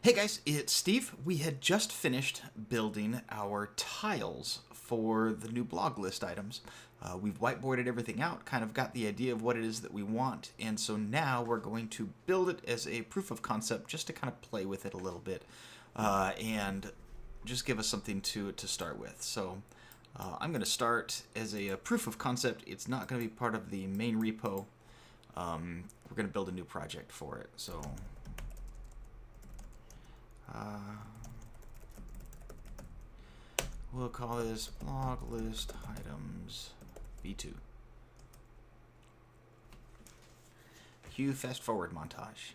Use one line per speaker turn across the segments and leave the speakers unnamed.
Hey guys, it's Steve. We had just finished building our tiles for the new blog list items. We've whiteboarded everything out, kind of got the idea of what it is that we want, and so now we're going to build it as a proof of concept just to kind of play with it a little bit and just give us something to start with. So I'm going to start as a proof of concept. It's not going to be part of the main repo. We're going to build a new project for it. So we'll call this blog list items v2. Cue fast forward montage.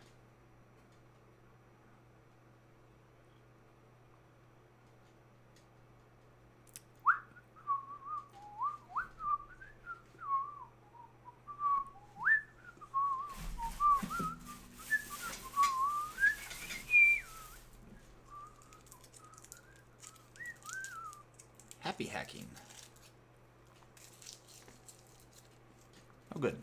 Happy hacking. Oh, good.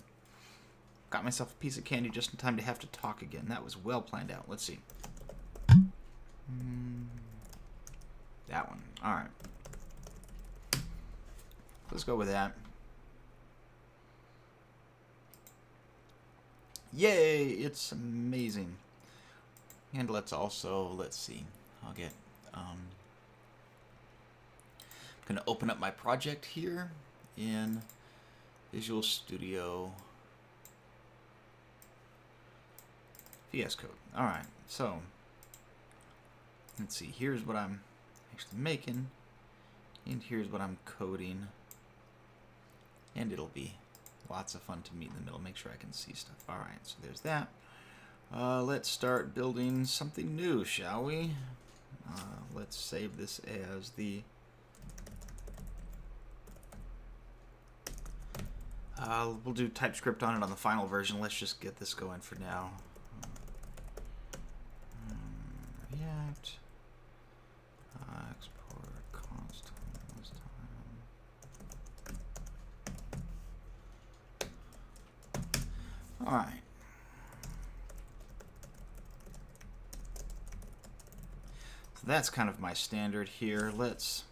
Got myself a piece of candy just in time to have to talk again. That was well planned out. Let's see. That one. All right. Let's go with that. Yay! It's amazing. And let's see. I'll get... I'm going to open up my project here in Visual Studio VS Code. All right, so let's see. Here's what I'm actually making, and here's what I'm coding, and it'll be lots of fun to meet in the middle. Make sure I can see stuff. All right, so there's that. Let's start building something new, shall we? Let's save this as the we'll do TypeScript on it on the final version. Let's just get this going for now. React. Export constant this time. All right. So that's kind of my standard here. Let's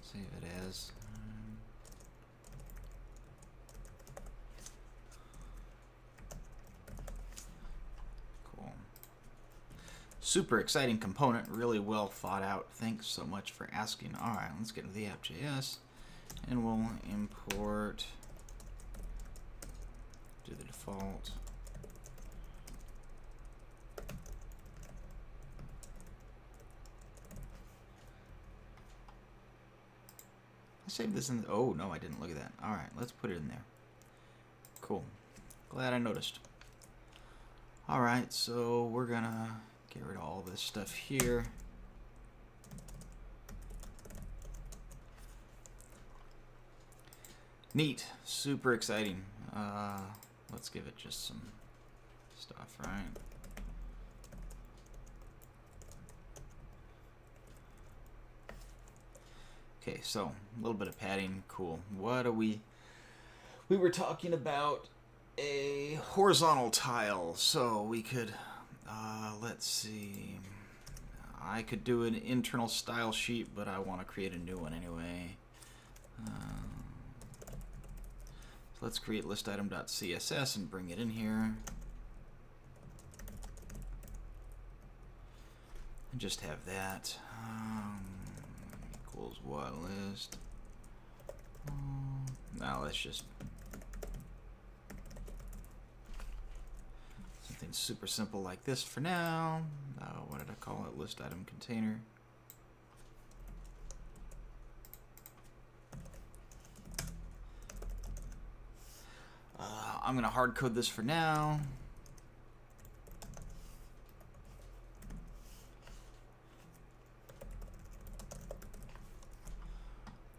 save it as... Super exciting component, really well thought out. Thanks so much for asking. All right, let's get into the app.js, and we'll import to the default. I saved this in. Oh no, I didn't. Look at that. All right, let's put it in there. Cool. Glad I noticed. All right, so we're gonna get rid of all this stuff here. Neat. Super exciting. Let's give it just some stuff, right? Okay, so a little bit of padding. Cool. What are we were talking about a horizontal tile, so we could let's see. I could do an internal style sheet, but I want to create a new one anyway. So let's create listitem.css and bring it in here. And just have that. Equals what list? Now let's just something super simple like this for now. What did I call it? List item container. I'm going to hard code this for now.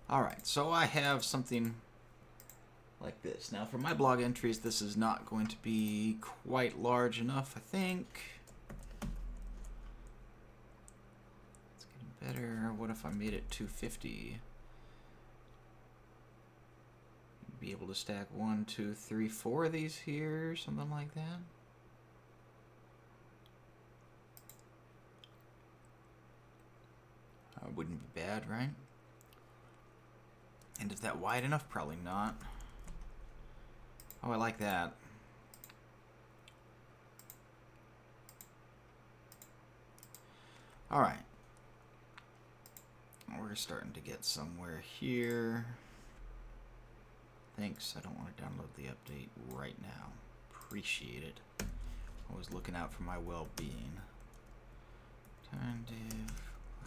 All right, so I have something like this. Now for my blog entries, this is not going to be quite large enough, I think. It's getting better. What if I made it 250? Be able to stack 1, 2, 3, 4 of these here, something like that. wouldn't be bad, right? And is that wide enough? Probably not. Oh, I like that. All right. We're starting to get somewhere here. Thanks. I don't want to download the update right now. Appreciate it. Always looking out for my well-being. Turn div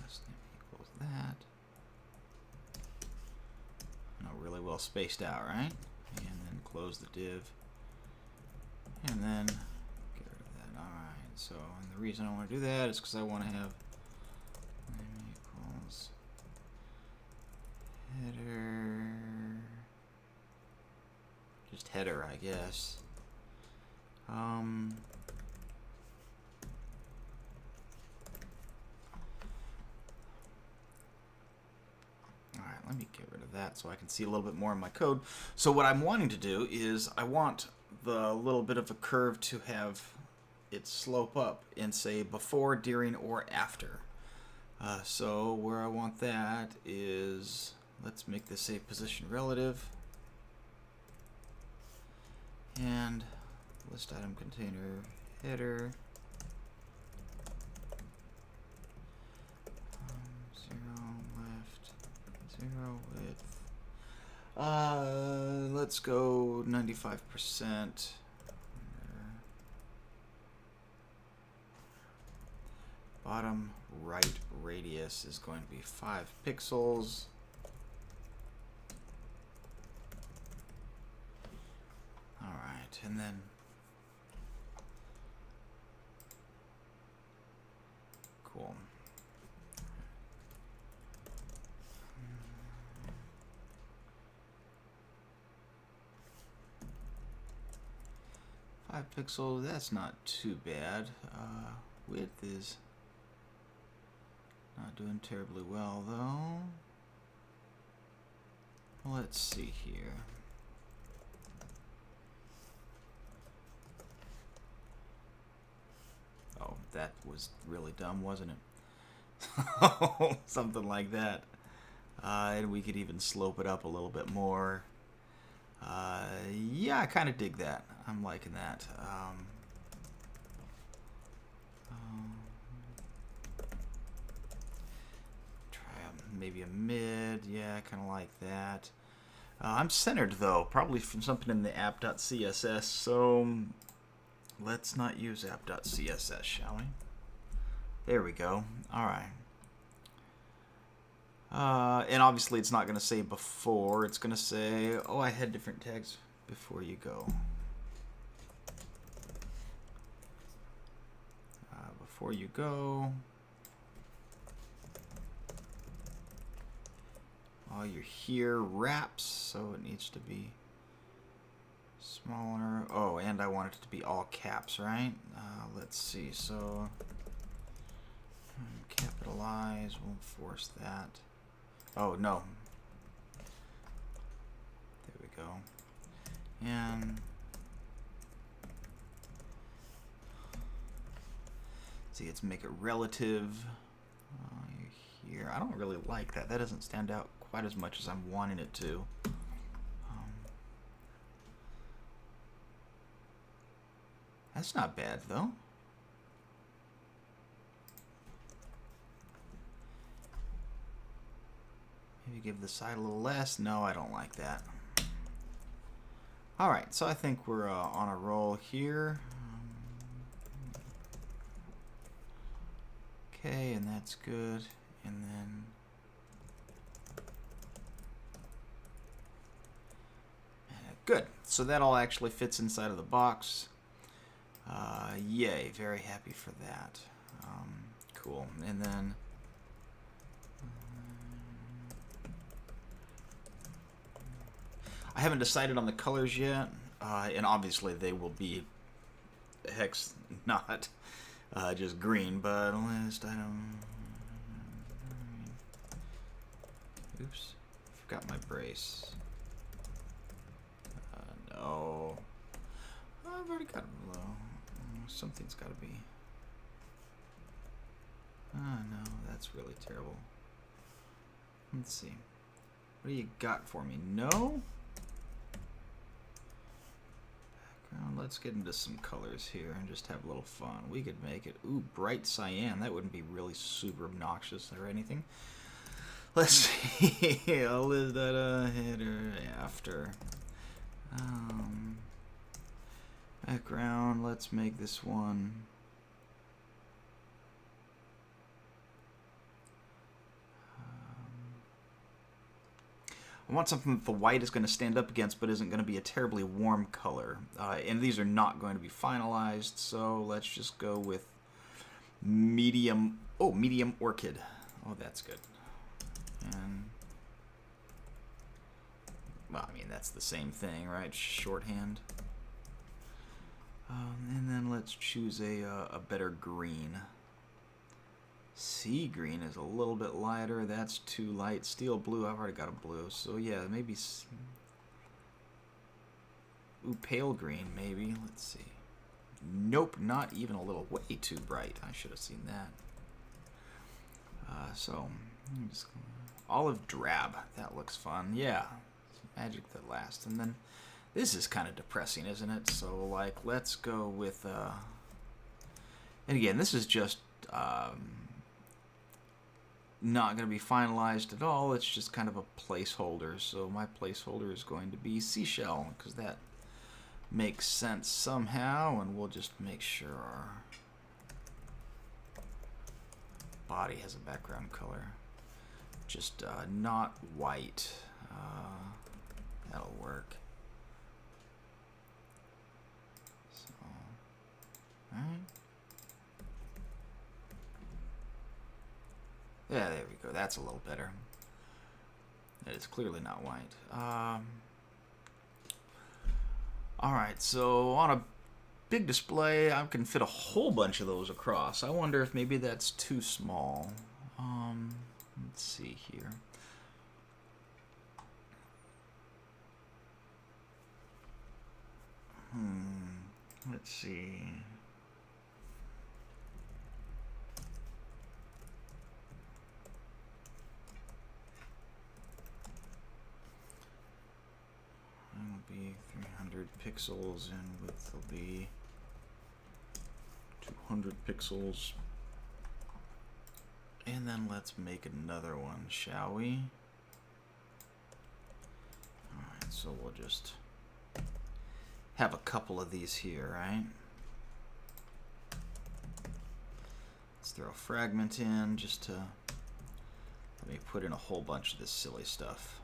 last name equals that. No, really well spaced out, right? And then close the div. And then get rid of that. Alright, so and the reason I want to do that is because I want to have name equals header. Just header, I guess. Alright, let me get rid of that so I can see a little bit more of my code. So what I'm wanting to do is I want the little bit of a curve to have it slope up and say before, during, or after. So where I want that is, let's make this a position relative. And list item container header. 0 left, 0 width. Let's go 95%. Bottom right radius is going to be 5 pixels. All right, and then cool. Five pixels, that's not too bad. Width is not doing terribly well though. Let's see here. Oh, that was really dumb, wasn't it? Something like that. And we could even slope it up a little bit more. Yeah, I kind of dig that. I'm liking that. Try maybe a mid. Yeah, I kind of like that. I'm centered though, probably from something in the app.css. So let's not use app.css, shall we? There we go. All right. And obviously it's not going to say before. It's going to say, oh, I had different tags before you go. Before you go. While you're here, wraps, so it needs to be smaller. Oh, and I want it to be all caps, right? Let's see. So capitalize. We'll force that. Oh, no. There we go. And see, let's make it relative. Here. I don't really like that. That doesn't stand out quite as much as I'm wanting it to. That's not bad, though. Maybe give the side a little less. No, I don't like that. All right, so I think we're on a roll here. Okay, and that's good. And then good. So that all actually fits inside of the box. Yay, very happy for that. Cool. And then I haven't decided on the colors yet, and obviously they will be hex not just green, but list item. Oops, forgot my brace. No, I've already got it below. Something's got to be. Oh no, that's really terrible. Let's see. What do you got for me? No? Background. Let's get into some colors here and just have a little fun. We could make it, ooh, bright cyan. That wouldn't be really super obnoxious or anything. Let's see. I'll leave that header after. Background. Let's make this one. I want something that the white is going to stand up against, but isn't going to be a terribly warm color. And these are not going to be finalized, so let's just go with medium. Oh, medium orchid. Oh, that's good. And well, I mean that's the same thing, right? Shorthand. And then let's choose a better green. Sea green is a little bit lighter. That's too light. Steel blue. I've already got a blue. So yeah, maybe. Ooh, pale green maybe. Let's see. Nope, not even a little. Way too bright. I should have seen that. So just olive drab. That looks fun. Yeah, magic that lasts. And then this is kind of depressing, isn't it? So like, let's go with. And again, this is just. Not going to be finalized at all. It's just kind of a placeholder. So my placeholder is going to be seashell because that makes sense somehow. And we'll just make sure our body has a background color. Just not white. That'll work. So, all right. Yeah, there we go. That's a little better. That is clearly not white. Alright, so on a big display, I can fit a whole bunch of those across. I wonder if maybe that's too small. Let's see here. Let's see. It'll be 300 pixels and width will be 200 pixels. And then let's make another one, shall we? Alright, so we'll just have a couple of these here, right? Let's throw a fragment in just to let me put in a whole bunch of this silly stuff.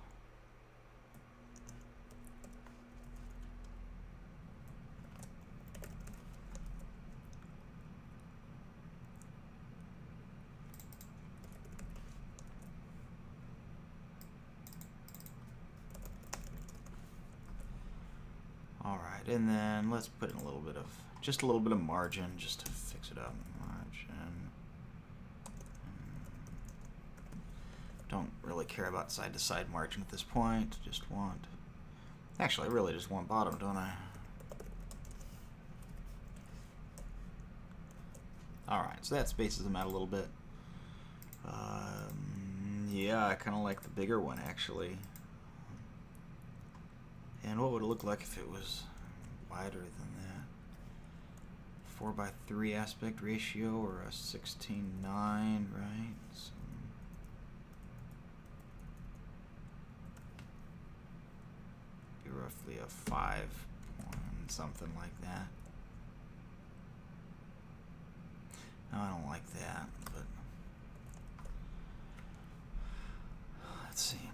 Alright, and then let's put in a little bit of, just a little bit of margin just to fix it up. Margin. Don't really care about side-to-side margin at this point. Just want, actually I really just want bottom, don't I? Alright, so that spaces them out a little bit. Yeah, I kind of like the bigger one actually. And what would it look like if it was wider than that? 4:3 aspect ratio or a 16:9, right? So be roughly a 5 point something like that. No, I don't like that, but let's see.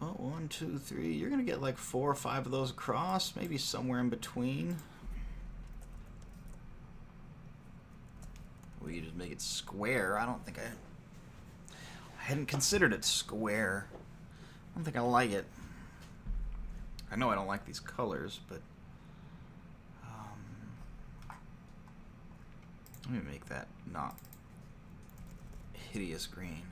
Well, 1, 2, 3. You're gonna get like 4 or 5 of those across, maybe somewhere in between. We could just make it square. I don't think I hadn't considered it square. I don't think I like it. I know I don't like these colors, but let me make that not hideous green.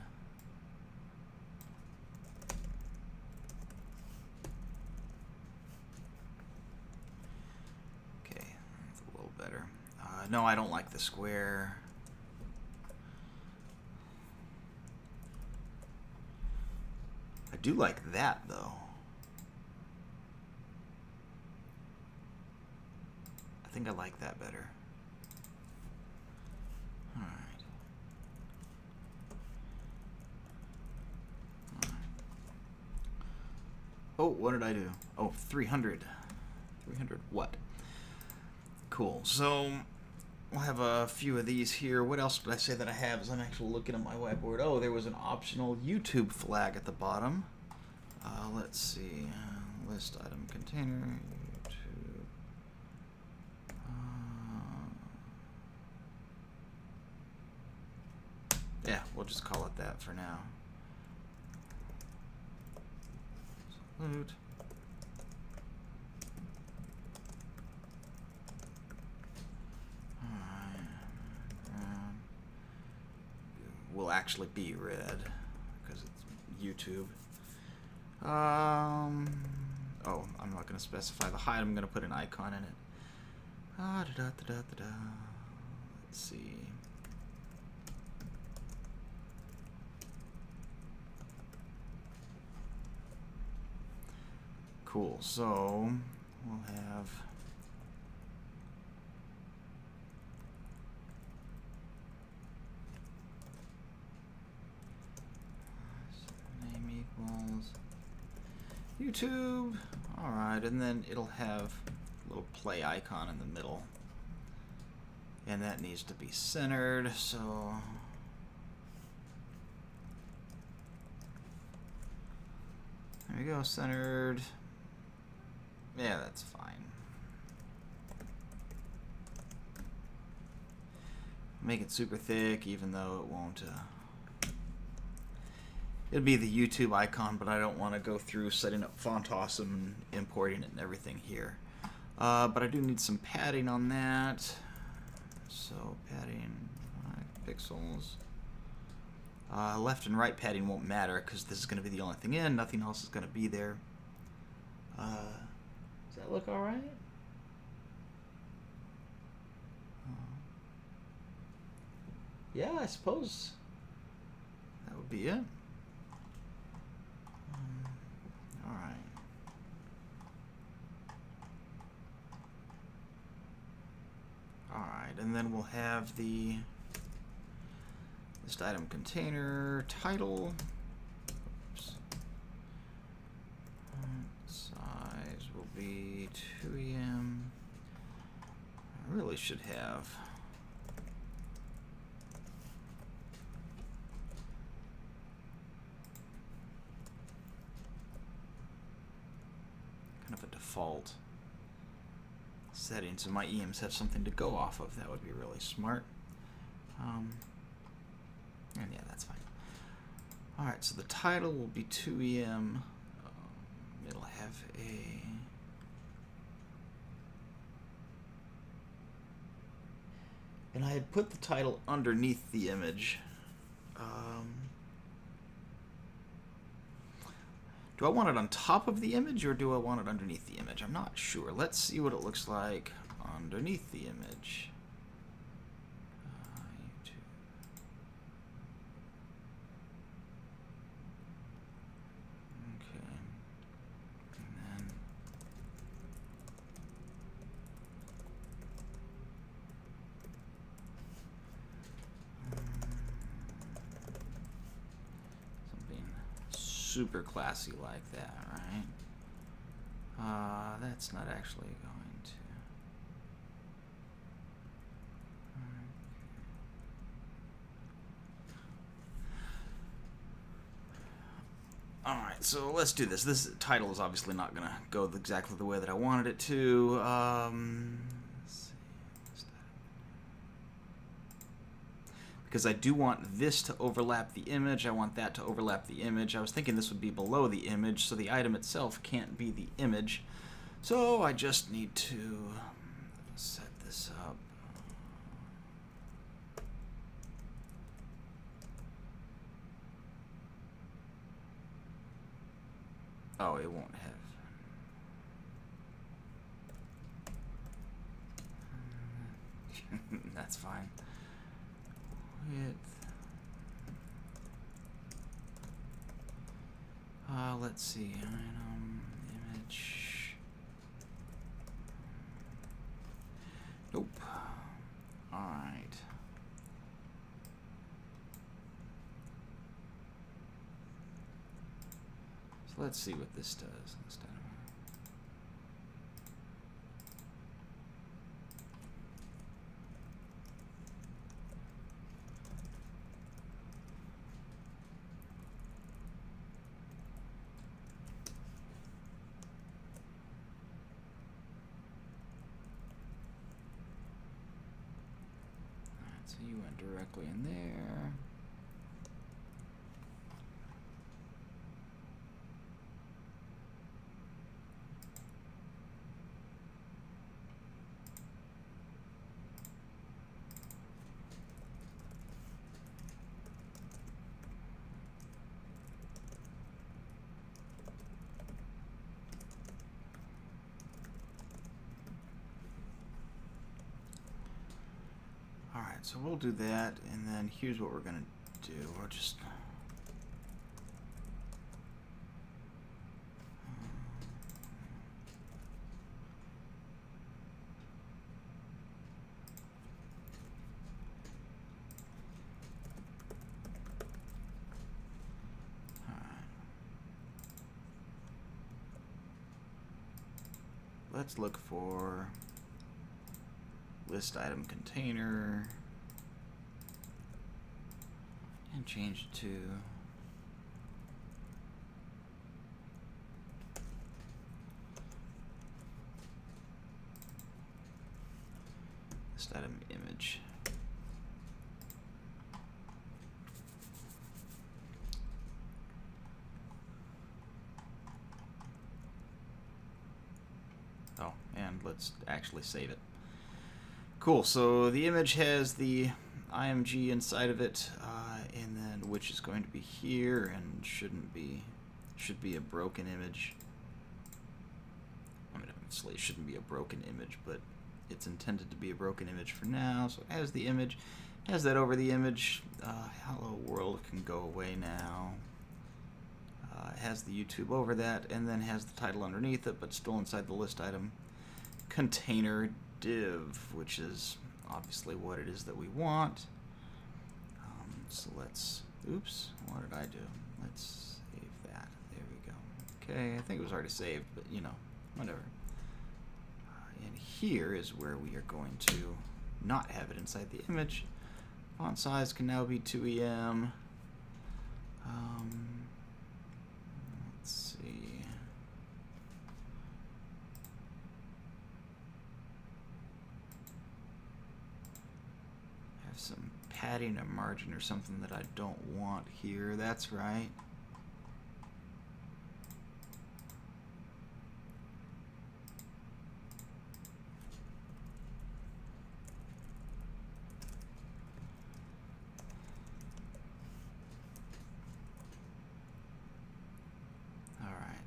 Better. No, I don't like the square. do like that, though. I think I like that better. Alright. Oh, what did I do? Oh, 300. 300 what? Cool. So, we'll have a few of these here. What else did I say that I have as I'm actually looking at my whiteboard? Oh, there was an optional YouTube flag at the bottom. Let's see. List item container. YouTube. Yeah, we'll just call it that for now. Salute. Will actually be red because it's YouTube. Oh, I'm not going to specify the height. I'm going to put an icon in it. Let's see. Cool. So we'll have name equals YouTube. All right, and then it'll have a little play icon in the middle, and that needs to be centered. So there we go, centered. Yeah, that's fine. Make it super thick, even though it won't. It'll be the YouTube icon, but I don't want to go through setting up Font Awesome and importing it and everything here. But I do need some padding on that. So padding, 5 pixels. Left and right padding won't matter because this is going to be the only thing in. Nothing else is going to be there. Does that look all right? Yeah, I suppose that would be it. All right. All right, and then we'll have the list item container title. Oops. Size will be 2em. I really should have kind of a default setting, so my EMs have something to go off of. That would be really smart. And yeah, that's fine. All right, so the title will be 2em. It'll have a and I had put the title underneath the image. Do I want it on top of the image or do I want it underneath the image? I'm not sure. Let's see what it looks like underneath the image. YouTube. Okay. And then something super classy like that, right? That's not actually going to. All right, so let's do this. This title is obviously not going to go exactly the way that I wanted it to. Let's see. Because I do want this to overlap the image. I want that to overlap the image. I was thinking this would be below the image, so the item itself can't be the image. So I just need to set this up. Oh, it won't have. That's fine. Width. let's see. Item, image. Nope. Alright. So let's see what this does. So you went directly in there. Alright, so we'll do that, and then here's what we're going to do. We'll just... let's look for list item container and change it to list item image. Oh, and let's actually save it. Cool, so the image has the IMG inside of it, and then which is going to be here and should be a broken image. I mean, obviously it shouldn't be a broken image, but it's intended to be a broken image for now. So it has the image, has that over the image. Hello world can go away now. It has the YouTube over that, and then has the title underneath it, but still inside the list item container div, which is obviously what it is that we want. So let's, oops, what did I do? Let's save that. There we go. Okay, I think it was already saved, but you know, whatever. And here is where we are going to not have it inside the image. Font size can now be 2EM. Let's see. Have some padding or margin or something that I don't want here. That's right.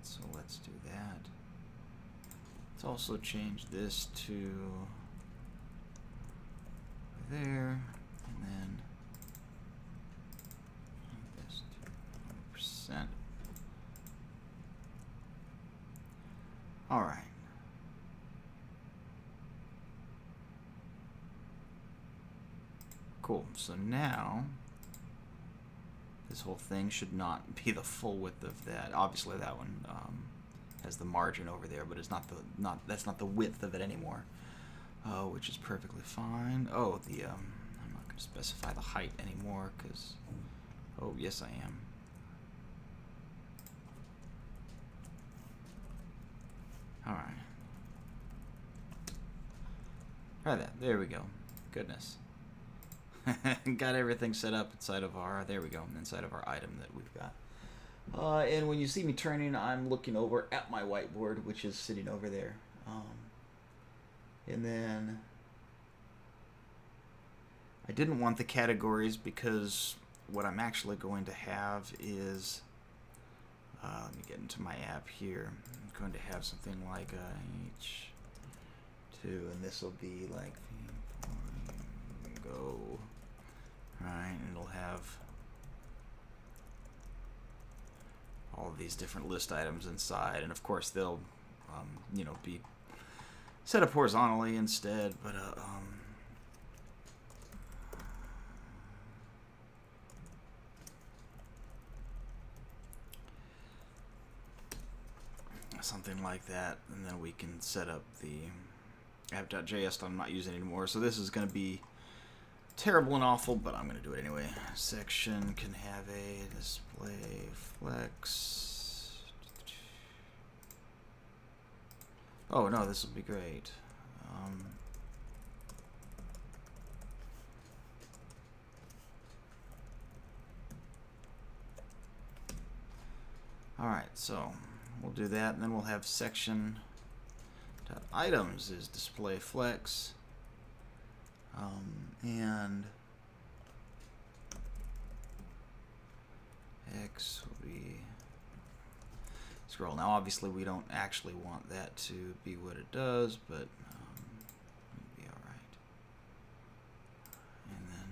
So let's do that. Let's also change this to there, and then this to 100%. All right. Cool. So now this whole thing should not be the full width of that. Obviously, that one has the margin over there, but it's that's not the width of it anymore, which is perfectly fine. Oh, I'm not going to specify the height anymore because, oh yes I am. All right. Try that. There we go. Goodness. Got everything set up inside of our, there we go, inside of our item that we've got. And when you see me turning, I'm looking over at my whiteboard, which is sitting over there. And then I didn't want the categories because what I'm actually going to have is, let me get into my app here. I'm going to have something like a H2, and this will be like go. Alright, and it'll have all of these different list items inside, and of course they'll you know, be set up horizontally instead, but something like that, and then we can set up the app.js I'm not using anymore. So this is going to be terrible and awful, but I'm going to do it anyway. Section can have a display flex. Oh no, this will be great. Alright, so we'll do that, and then we'll have section items is display flex, and X will be scroll. Now obviously we don't actually want that to be what it does, but it'll be alright. And then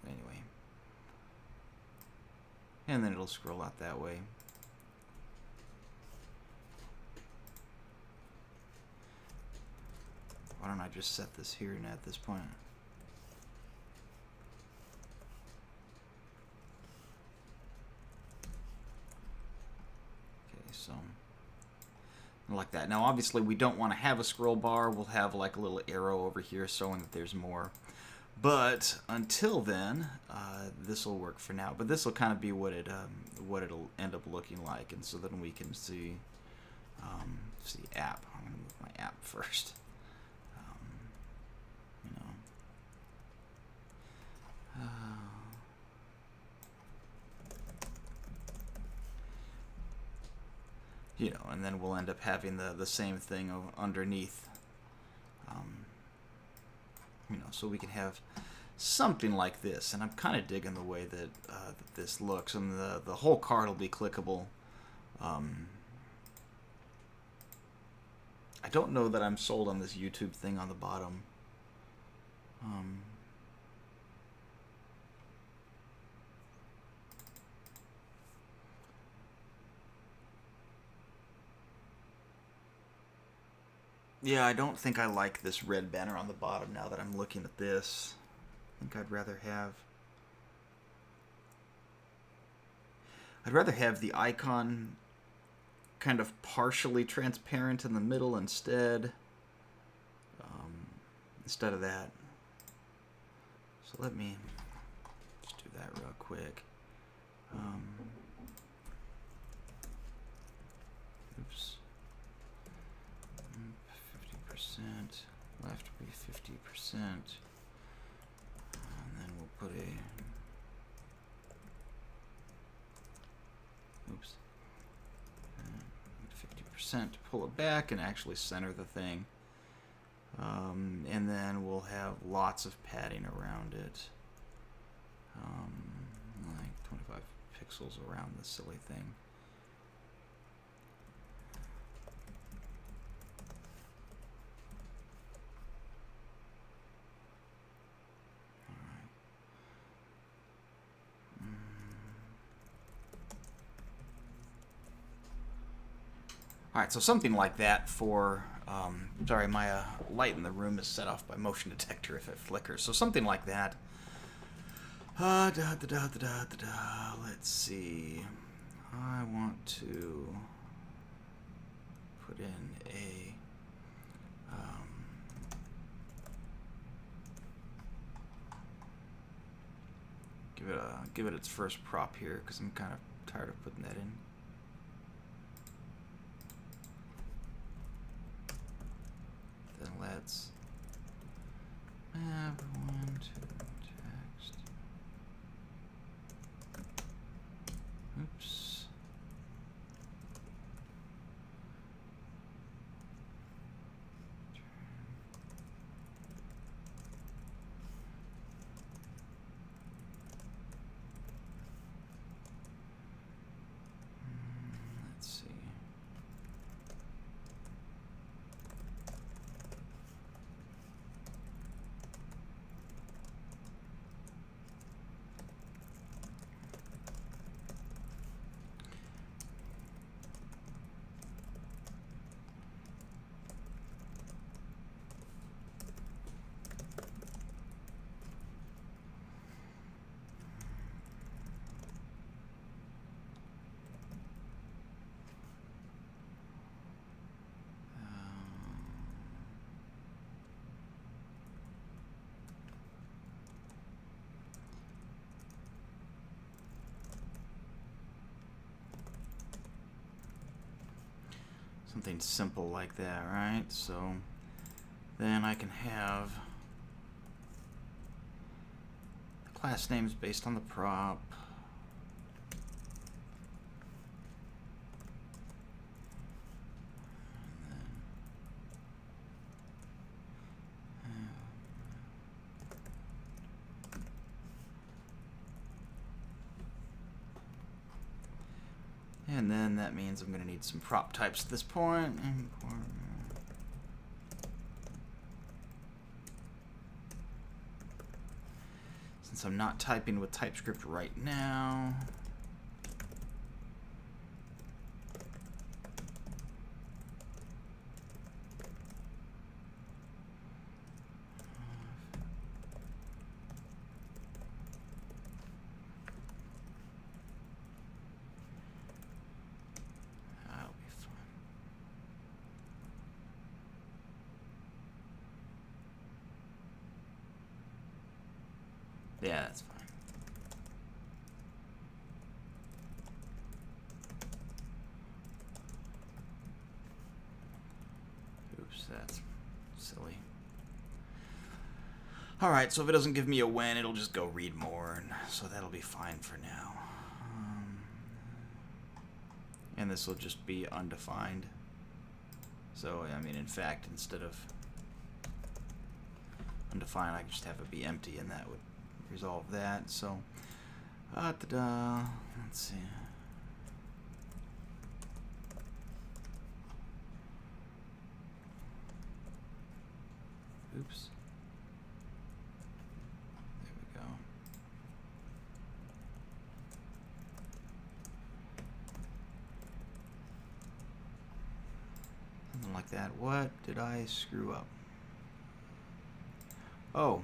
anyway, and then it'll scroll out that way. Why don't I just set this here and at this point? Okay, so like that. Now obviously we don't want to have a scroll bar. We'll have like a little arrow over here showing that there's more. But until then, this will work for now. But this will kind of be what it'll end up looking like, and so then we can see app. I'm going to move my app first. You know, and then we'll end up having the same thing underneath. You know, so we can have something like this, and I'm kind of digging the way that, that this looks, and the whole card will be clickable. I don't know that I'm sold on this YouTube thing on the bottom. Yeah, I don't think I like this red banner on the bottom now that I'm looking at this. I think I'd rather have the icon kind of partially transparent in the middle instead of that. So let me just do that real quick. Oops. 50%, left will be 50%, and then we'll put a, oops, 50% to pull it back and actually center the thing, and then we'll have lots of padding around it, like 25 pixels around this silly thing. Alright, so something like that for, sorry, my light in the room is set off by motion detector if it flickers. So something like that. Let's see. I want to put in a, give it its first prop here, because I'm kind of tired of putting that in. Then let's everyone to text. Oops. Let's see. Something simple like that, right? So then I can have the class names based on the prop. And then that means I'm going to need some prop types at this point. Since I'm not typing with TypeScript right now, that'll be fun. Yeah, that's fine. Oops, that's silly. Alright, so if it doesn't give me a when, it'll just go read more, and so that'll be fine for now. And this will just be undefined. So, I mean, in fact, instead of undefined, I could just have it be empty, and that would resolve that. So, let's see. Oops. There we go. Something like that. What did I screw up? Oh.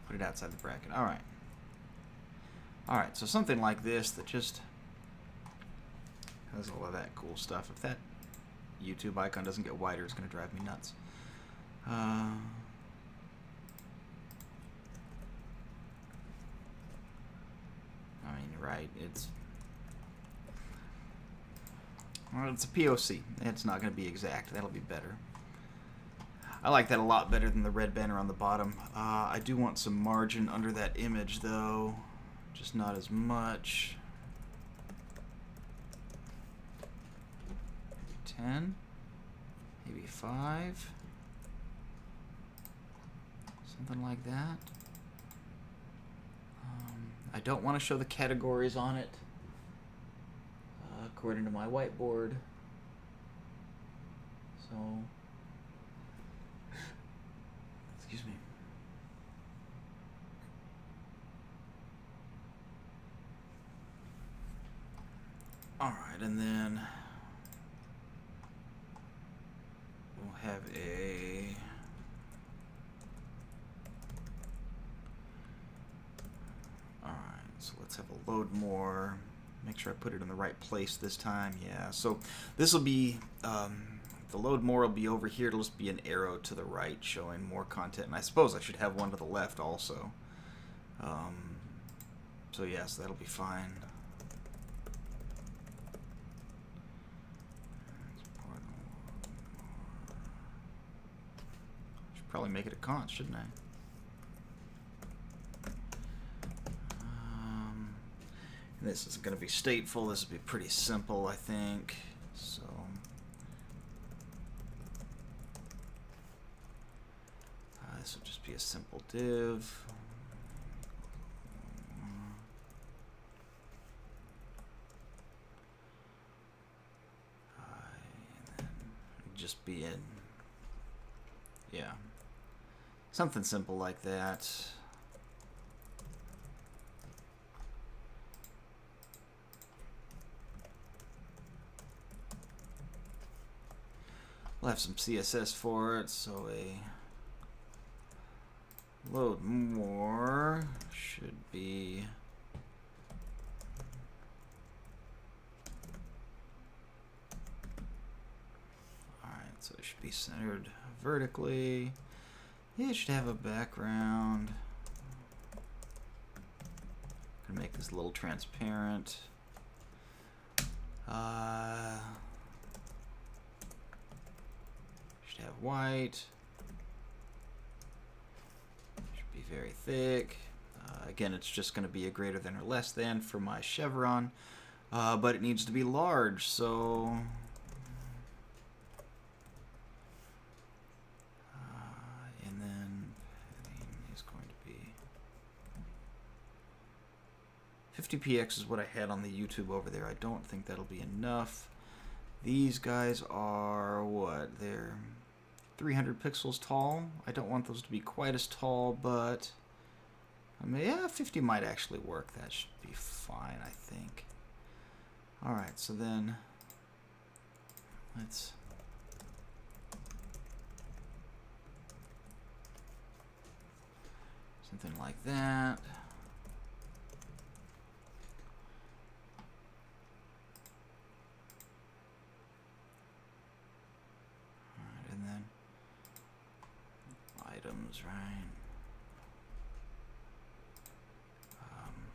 Put it outside the bracket. Alright. Alright, so something like this that just has all of that cool stuff. If that YouTube icon doesn't get wider, it's going to drive me nuts. I mean, right, it's a POC. It's not going to be exact. That'll be better. I like that a lot better than the red banner on the bottom. I do want some margin under that image, though. Just not as much. 10, maybe 5. Something like that. I don't want to show the categories on it, according to my whiteboard. So, excuse me. All right, and then we'll have a so let's have a load more. Make sure I put it in the right place this time. Yeah, so this will be, the load more will be over here. It'll just be an arrow to the right showing more content. And I suppose I should have one to the left also. So yes, that'll be fine. Should probably make it a const, shouldn't I? This isn't going to be stateful. This will be pretty simple, I think. So, this will just be a simple div. And then just be in, yeah, something simple like that. We'll have some CSS for it, so a load more should be alright, so it should be centered vertically. It should have a background. I'm gonna make this a little transparent. Should have white. Should be very thick. Again, it's just going to be a greater than or less than for my chevron, but it needs to be large, so and then padding is going to be 50px is what I had on the YouTube over there. I don't think that'll be enough. These guys are what? They're 300 pixels tall. I don't want those to be quite as tall, but I mean, yeah, 50 might actually work. That should be fine, I think. Alright, so then let's something like that. Alright, and then items, right?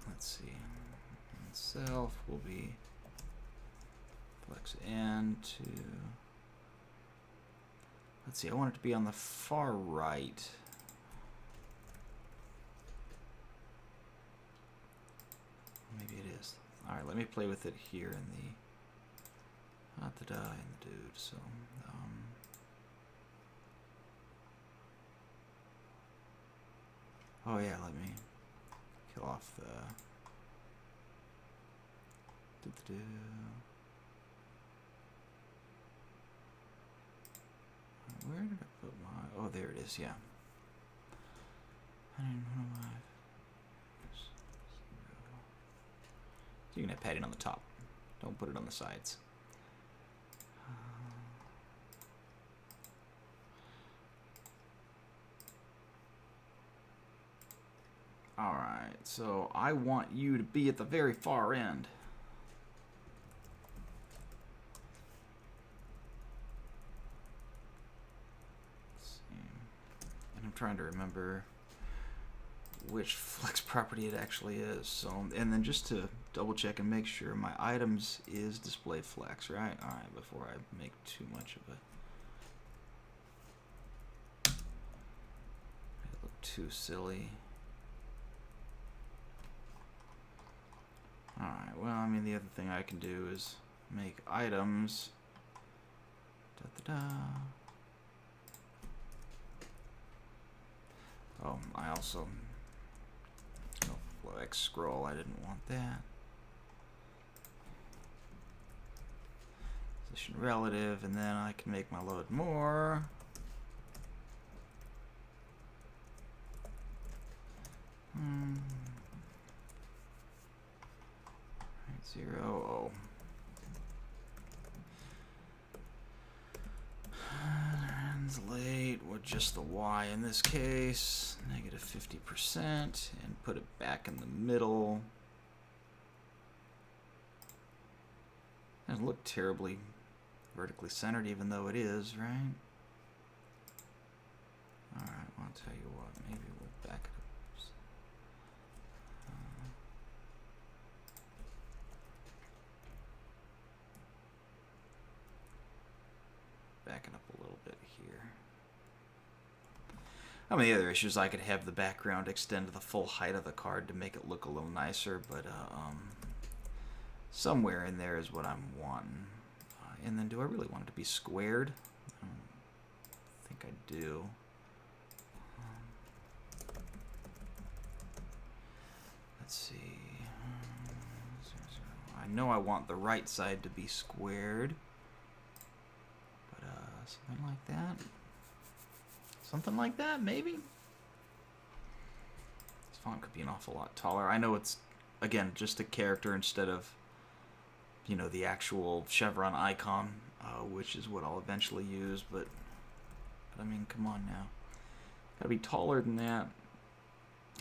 Let's see. Self will be flex n to. Let's see. I want it to be on the far right. Maybe it is. All right. Let me play with it here in the in the dude. So. Oh yeah. Let me kill off the. Where did I put my? Oh, there it is. Yeah. So you can have padding on the top. Don't put it on the sides. All right. So I want you to be at the very far end. Trying to remember which flex property it actually is. So, and then just to double check and make sure my items is display flex, right? All right, before I make too much of it. It look too silly. All right. Well, I mean, the other thing I can do is make items. Oh, I also X scroll. I didn't want that. Position relative, and then I can make my load more. Right, 0, oh. Translate with just the Y in this case, negative 50%, and put it back in the middle. Doesn't look terribly vertically centered, even though it is, right? Alright, well, I'll tell you what, maybe we'll back it up. Backing up a little bit here. I mean, the other issue is I could have the background extend to the full height of the card to make it look a little nicer, but somewhere in there is what I'm wanting. And then do I really want it to be squared? I don't think I do. Let's see. I know I want the right side to be squared. But something like that. Something like that, maybe? This font could be an awful lot taller. I know it's, again, just a character instead of, you know, the actual chevron icon, which is what I'll eventually use, but I mean, come on now. Gotta be taller than that.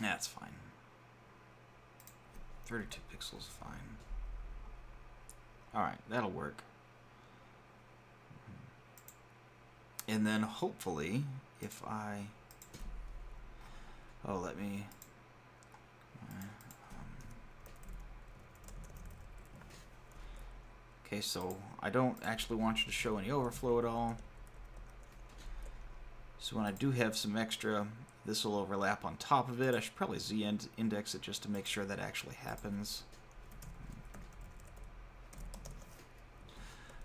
That's fine. 32 pixels, fine. Alright, that'll work. And then hopefully, if I... Oh, let me... Okay, so I don't actually want you to show any overflow at all. So when I do have some extra, this will overlap on top of it. I should probably z-index it just to make sure that actually happens.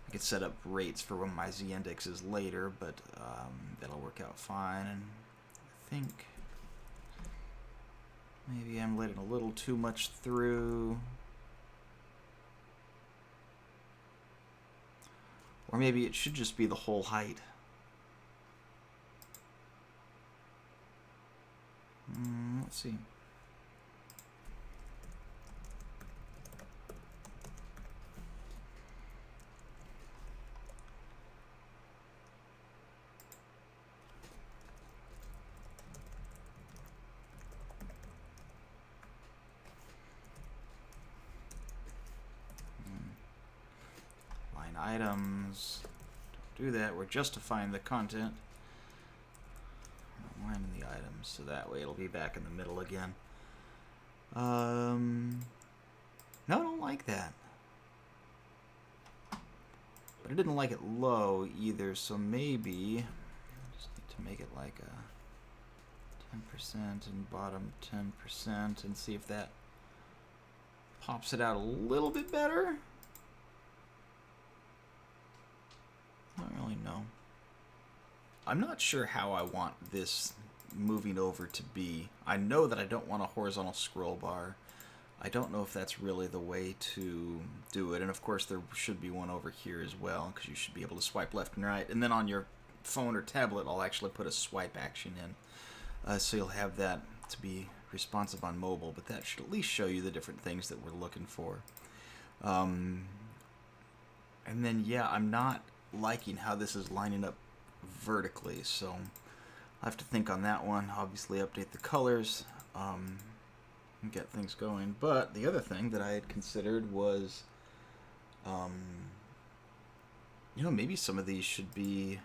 I could set up rates for when my z-index is later, but that'll work out fine. And I think maybe I'm letting a little too much through. Or maybe it should just be the whole height. Let's see. Line items. Don't do that. We're justifying the content. Line in the items, so that way it'll be back in the middle again. No, I don't like that. But I didn't like it low either, so maybe I just need to make it like a 10% and bottom 10% and see if that pops it out a little bit better. I don't really know. I'm not sure how I want this moving over to be. I know that I don't want a horizontal scroll bar. I don't know if that's really the way to do it. And of course there should be one over here as well, because you should be able to swipe left and right. And then on your phone or tablet, I'll actually put a swipe action in. So you'll have that to be responsive on mobile, but that should at least show you the different things that we're looking for. And then, yeah, I'm not liking how this is lining up vertically, so I have to think on that one. Obviously update the colors and get things going. But the other thing that I had considered was you know, maybe some of these should be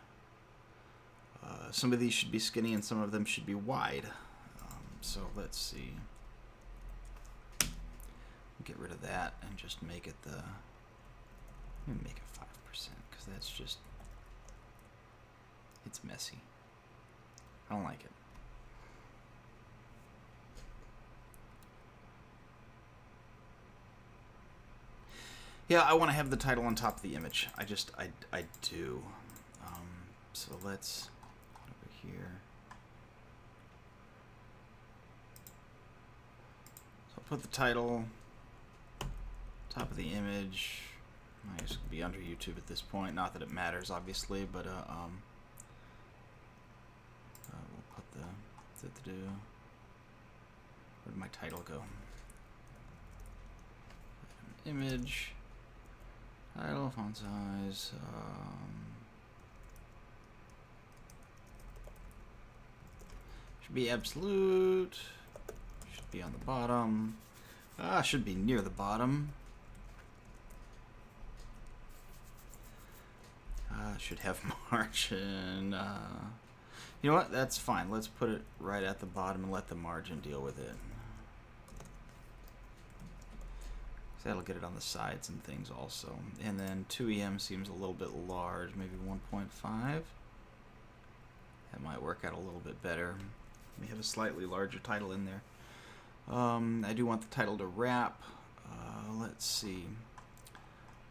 skinny and some of them should be wide. So let's see, get rid of that and just make it make it 5%, because that's just, it's messy. I don't like it. Yeah, I want to have the title on top of the image. I do. So let's over here. So I'll put the title top of the image. I guess it could be under YouTube at this point. Not that it matters, obviously, but we'll put the where did my title go? Image, title, font size. Should be absolute. Should be on the bottom. Should be near the bottom. Should have margin. You know what? That's fine. Let's put it right at the bottom and let the margin deal with it. So that'll get it on the sides and things also. And then 2EM seems a little bit large, maybe 1.5. That might work out a little bit better. We have a slightly larger title in there. I do want the title to wrap. Let's see.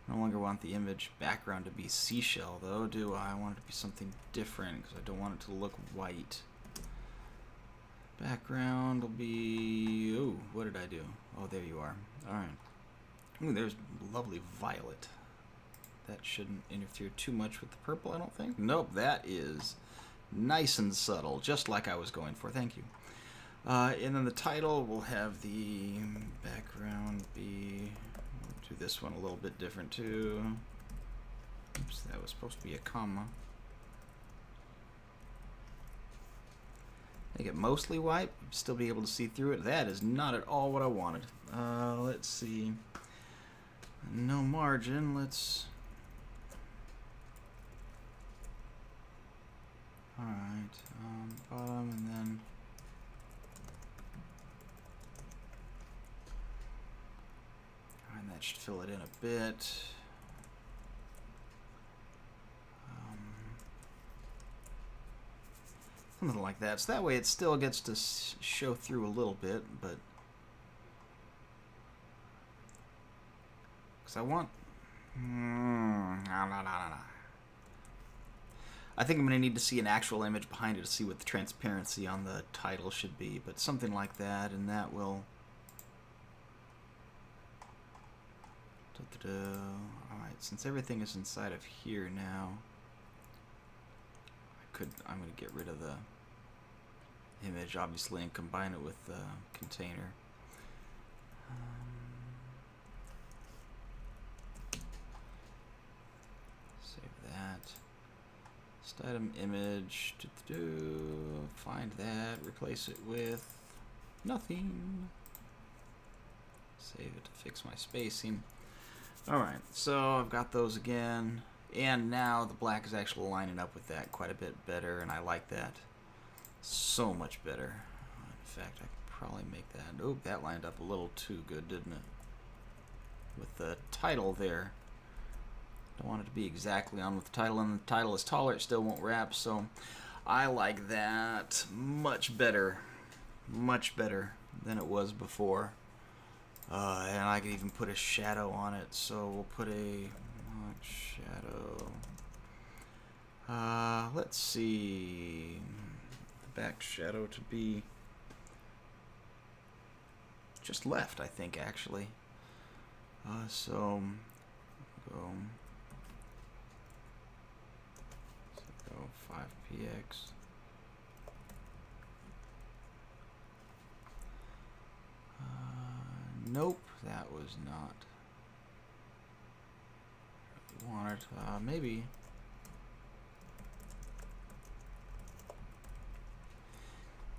No longer want the image background to be seashell, though, do I? I want it to be something different, because I don't want it to look white. Background will be... Ooh, what did I do? Oh, there you are. Alright. Ooh, there's lovely violet. That shouldn't interfere too much with the purple, I don't think. Nope, that is nice and subtle, just like I was going for. Thank you. And then the title will have the background be... Do this one a little bit different too. Oops, that was supposed to be a comma. Make it mostly white, still be able to see through it. That is not at all what I wanted. Let's see. No margin. Let's. All right, bottom and then. And that should fill it in a bit. Something like that. So that way it still gets to show through a little bit, but... Because I want... I think I'm going to need to see an actual image behind it to see what the transparency on the title should be, but something like that, and that will... Alright, since everything is inside of here now, I'm going to get rid of the image, obviously, and combine it with the container. Save that. List item image. Find that. Replace it with nothing. Save it to fix my spacing. Alright, so I've got those again. And now the black is actually lining up with that quite a bit better, and I like that so much better. In fact, I could probably make that... Oh, that lined up a little too good, didn't it? With the title there. Don't want it to be exactly on with the title, and the title is taller, it still won't wrap, so I like that much better than it was before. And I could even put a shadow on it, so we'll put a shadow. Let's see, the back shadow to be just left, I think, actually. So go 5px. Nope, that was not what we wanted. Maybe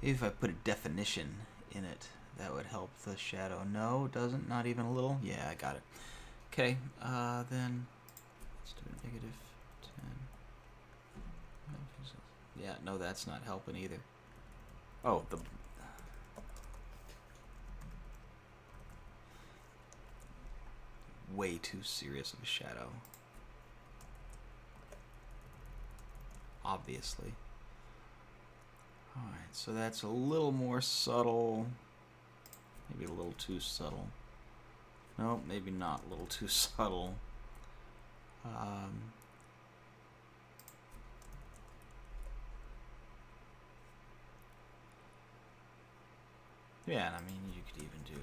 if I put a definition in it, that would help the shadow. No, it doesn't. Not even a little. Yeah, I got it. Okay, then let's do a -10. Yeah, no, that's not helping either. Oh, the way too serious of a shadow. Obviously. Alright, so that's a little more subtle. Maybe a little too subtle. No, maybe not a little too subtle. Yeah, and I mean, you could even do...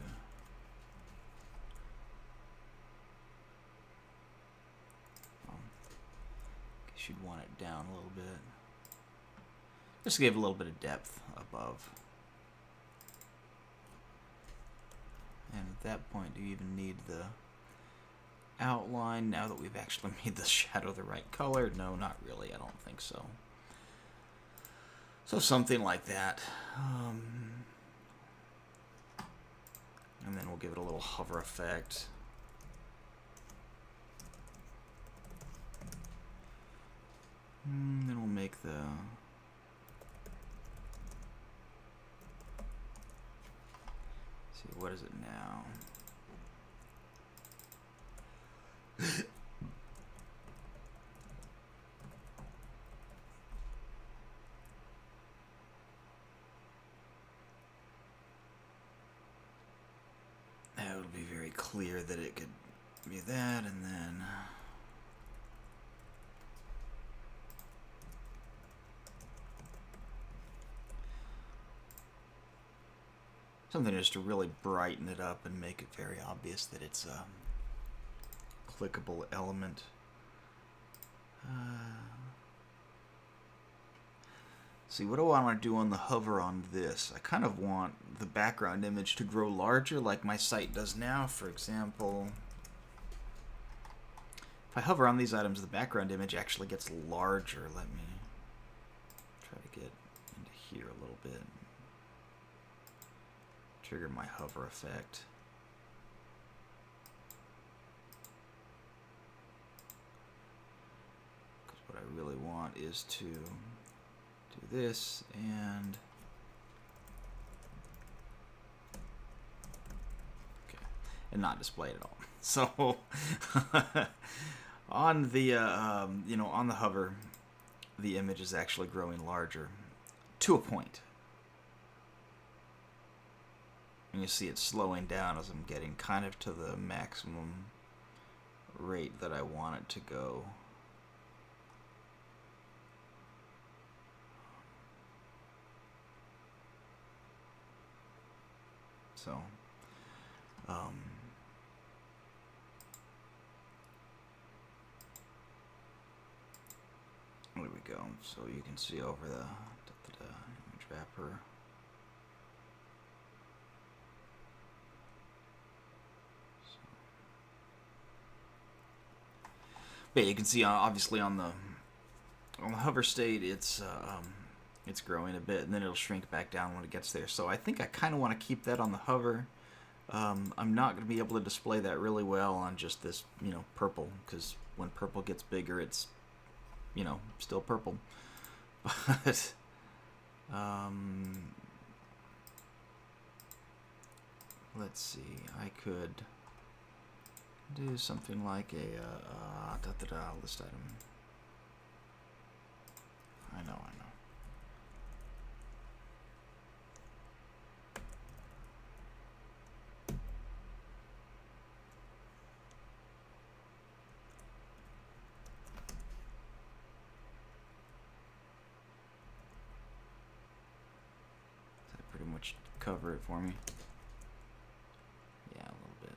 guess you'd want it down a little bit. Just to give a little bit of depth above. And at that point, do you even need the outline now that we've actually made the shadow the right color? No, not really. I don't think so. So something like that. And then we'll give it a little hover effect. Then we'll make the... see, what is it now? That would be very clear that it could be that, and then... something just to really brighten it up and make it very obvious that it's a clickable element. See, what do I want to do on the hover on this? I kind of want the background image to grow larger like my site does now, for example. If I hover on these items, the background image actually gets larger. Let me try to get into here a little bit. Trigger my hover effect. Because what I really want is to do this and okay, and not display it at all. So on the you know, on the hover, the image is actually growing larger. to a point. And you see it slowing down as I'm getting kind of to the maximum rate that I want it to go. So, there we go. So you can see over the image wrapper. But you can see obviously on the hover state, it's growing a bit, and then it'll shrink back down when it gets there. So I think I kind of want to keep that on the hover. I'm not going to be able to display that really well on just this, purple, because when purple gets bigger, it's, still purple. But let's see. I could do something like a list item. I know. That pretty much cover it for me. Yeah, a little bit.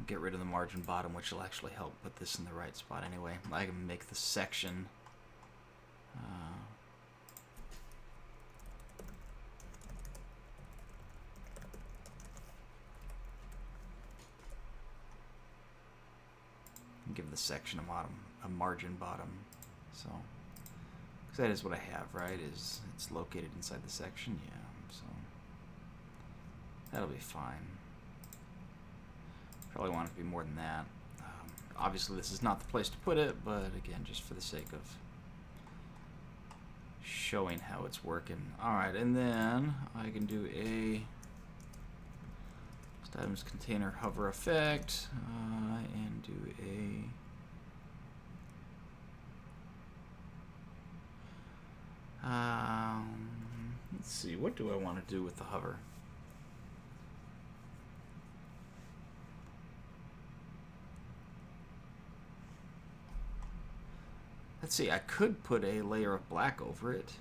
Get rid of the margin bottom, which will actually help put this in the right spot anyway. I can make the section give the section a margin bottom. So, because that is what I have, right? Is it's located inside the section? Yeah. So that'll be fine. Probably want it to be more than that. Obviously, this is not the place to put it, but again, just for the sake of showing how it's working. All right, and then I can do a items container hover effect and do a let's see, what do I want to do with the hover? Let's see, I could put a layer of black over it.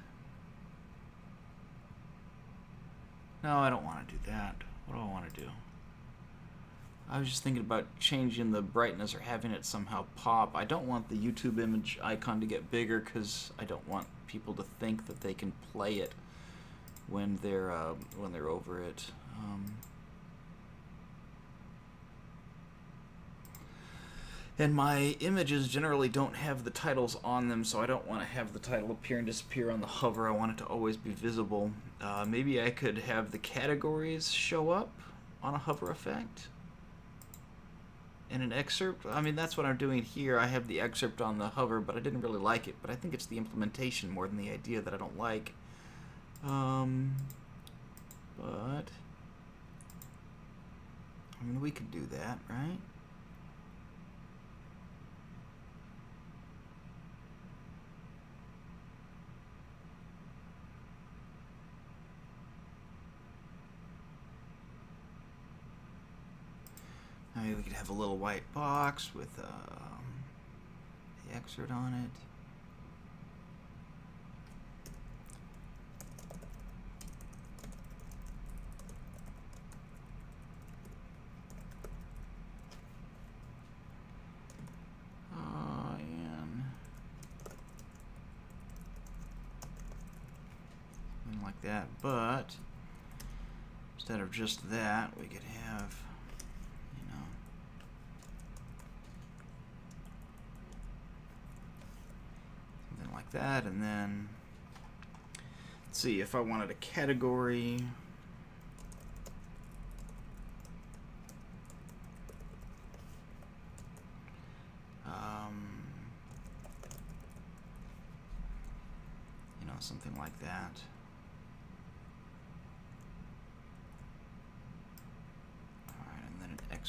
No, I don't want to do that. What do I want to do? I was just thinking about changing the brightness or having it somehow pop. I don't want the YouTube image icon to get bigger because I don't want people to think that they can play it when they're over it. And my images generally don't have the titles on them, so I don't want to have the title appear and disappear on the hover. I want it to always be visible. Maybe I could have the categories show up on a hover effect in an excerpt. I mean, that's what I'm doing here. I have the excerpt on the hover, but I didn't really like it. But I think it's the implementation more than the idea that I don't like. But I mean, we could do that, right? Maybe we could have a little white box with the excerpt on it. And something like that. But instead of just that, we could have, that, and then let's see if I wanted a category. Something like that.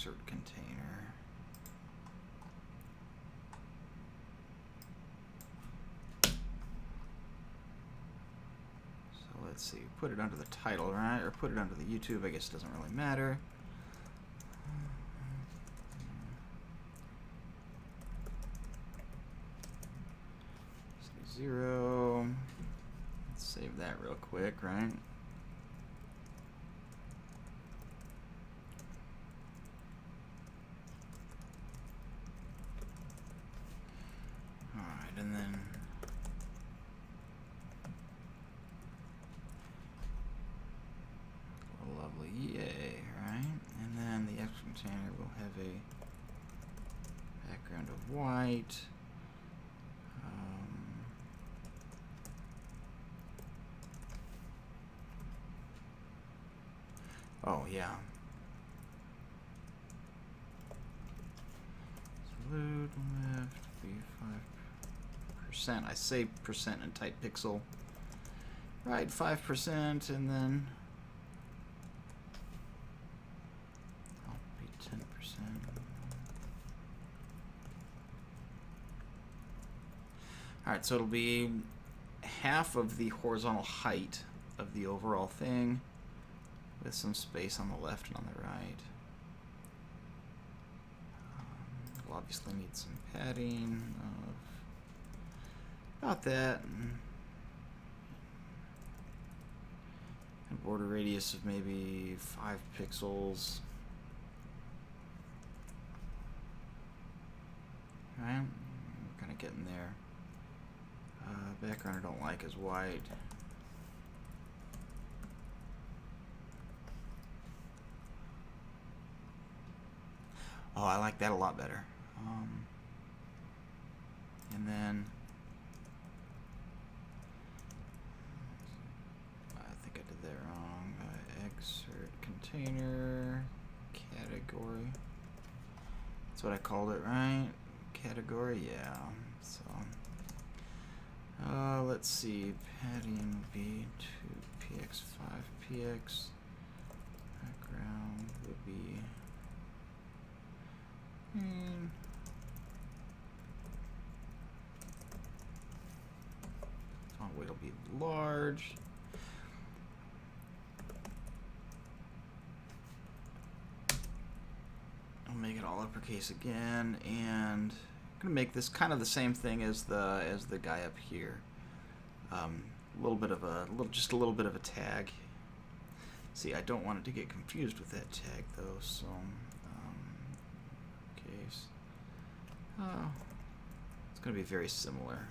excerpt container. So let's see, put it under the title, right? Or put it under the YouTube, I guess it doesn't really matter. Say 0. Let's save that real quick, right? Alright, and then a lovely yay, right? And then the X container will have a background of white. Oh, yeah. Load left be 5%. I say percent and type pixel. Right, 5%, and then I'll be 10%. Alright, so it'll be half of the horizontal height of the overall thing, with some space on the left and on the right. We'll obviously need some padding of about that, and border radius of maybe 5 pixels. Right, we're kind of getting there. Background I don't like is white. Oh, I like that a lot better. And then I think I did that wrong. Excerpt container category. That's what I called it, right? Category, yeah. So let's see. Padding would be 2px, 5px. Background would be font weight will be large. I'll make it all uppercase again, and I'm gonna make this kind of the same thing as the guy up here. Just a little bit of a tag. See, I don't want it to get confused with that tag though, so case. It's going to be very similar.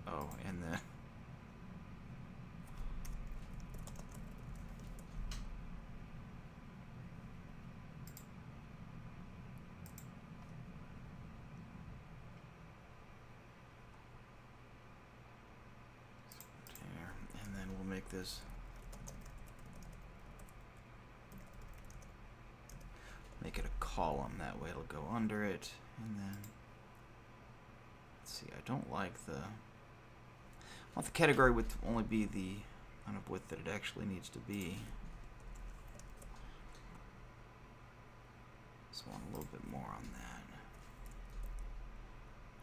Oh, and then we'll make this make it a column, that way it'll go under it. And then let's see, I don't like I want the category width to only be the amount of width that it actually needs to be. Just want a little bit more on that.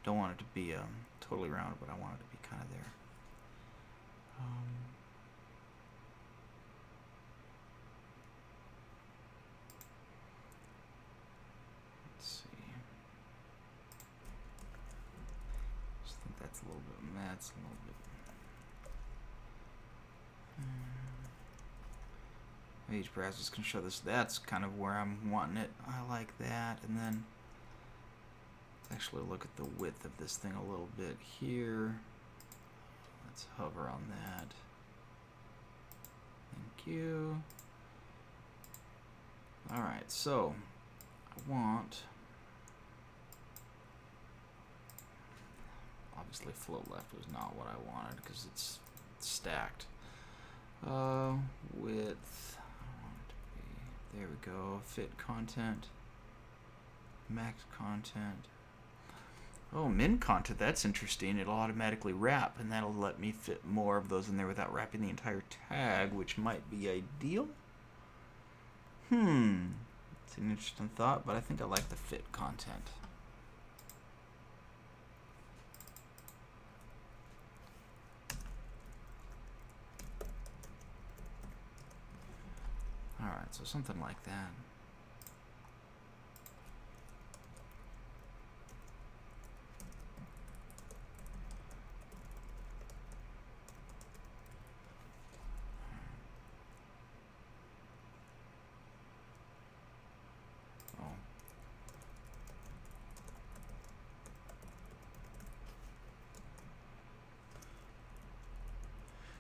Don't want it to be totally round, but I want it to be kind of there. Let's see. Just think that's a little bit. That's a little bit. Page browsers can show this. That's kind of where I'm wanting it. I like that, and then let's actually look at the width of this thing a little bit here. Let's hover on that. Thank you. Alright, so I want, obviously float left was not what I wanted because it's stacked. Width, I want it to be, there we go, fit content, max content. Oh, min content, that's interesting. It'll automatically wrap, and that'll let me fit more of those in there without wrapping the entire tag, which might be ideal. It's an interesting thought, but I think I like the fit content. Alright, so something like that.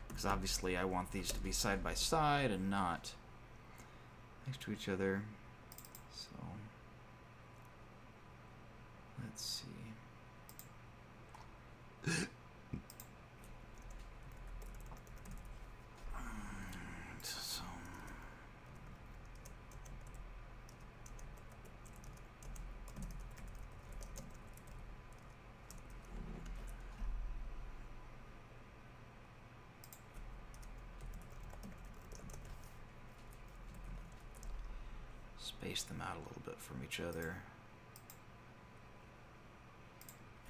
Because obviously I want these to be side by side and not next to each other. So let's see. So space them out a little bit from each other.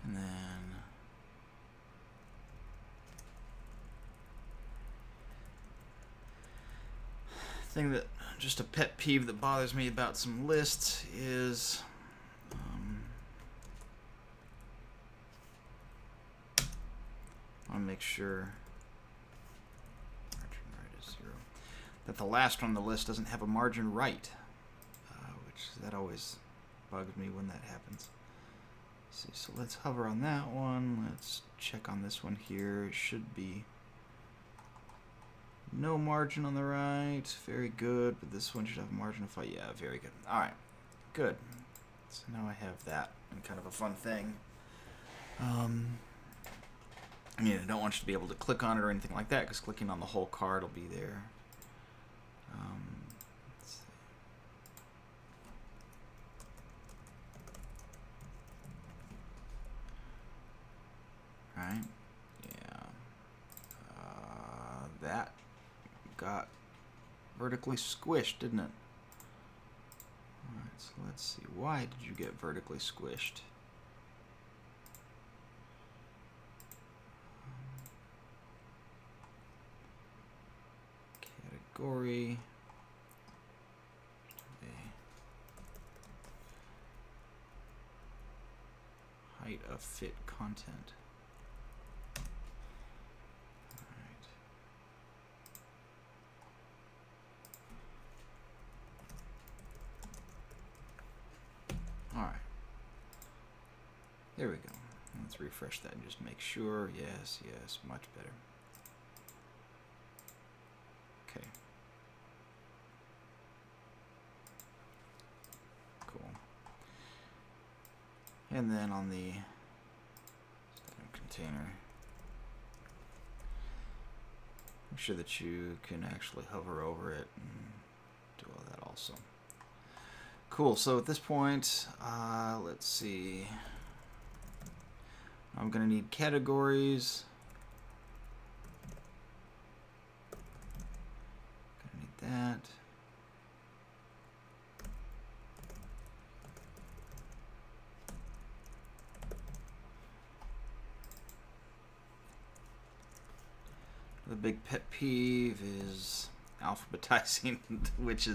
And then thing that just a pet peeve that bothers me about some lists is I want to make sure margin right is 0, that the last one on the list doesn't have a margin right, which that always bugs me when that happens. Let's see, so let's hover on that one. Let's check on this one here. It should be no margin on the right. Very good. But this one should have a margin of 5. Yeah, very good. All right, good. So now I have that and kind of a fun thing. I mean, I don't want you to be able to click on it or anything like that, because clicking on the whole card will be there. Let's see. Right? Yeah. That got vertically squished, didn't it? Alright, so let's see. Why did you get vertically squished? Category. Height of fit content. Alright. There we go. Let's refresh that and just make sure. Yes, yes, much better. Okay. Cool. And then on the container, make sure that you can actually hover over it and do all that also. Cool, so at this point, let's see. I'm going to need categories. Gonna need that. The big pet peeve is alphabetizing, which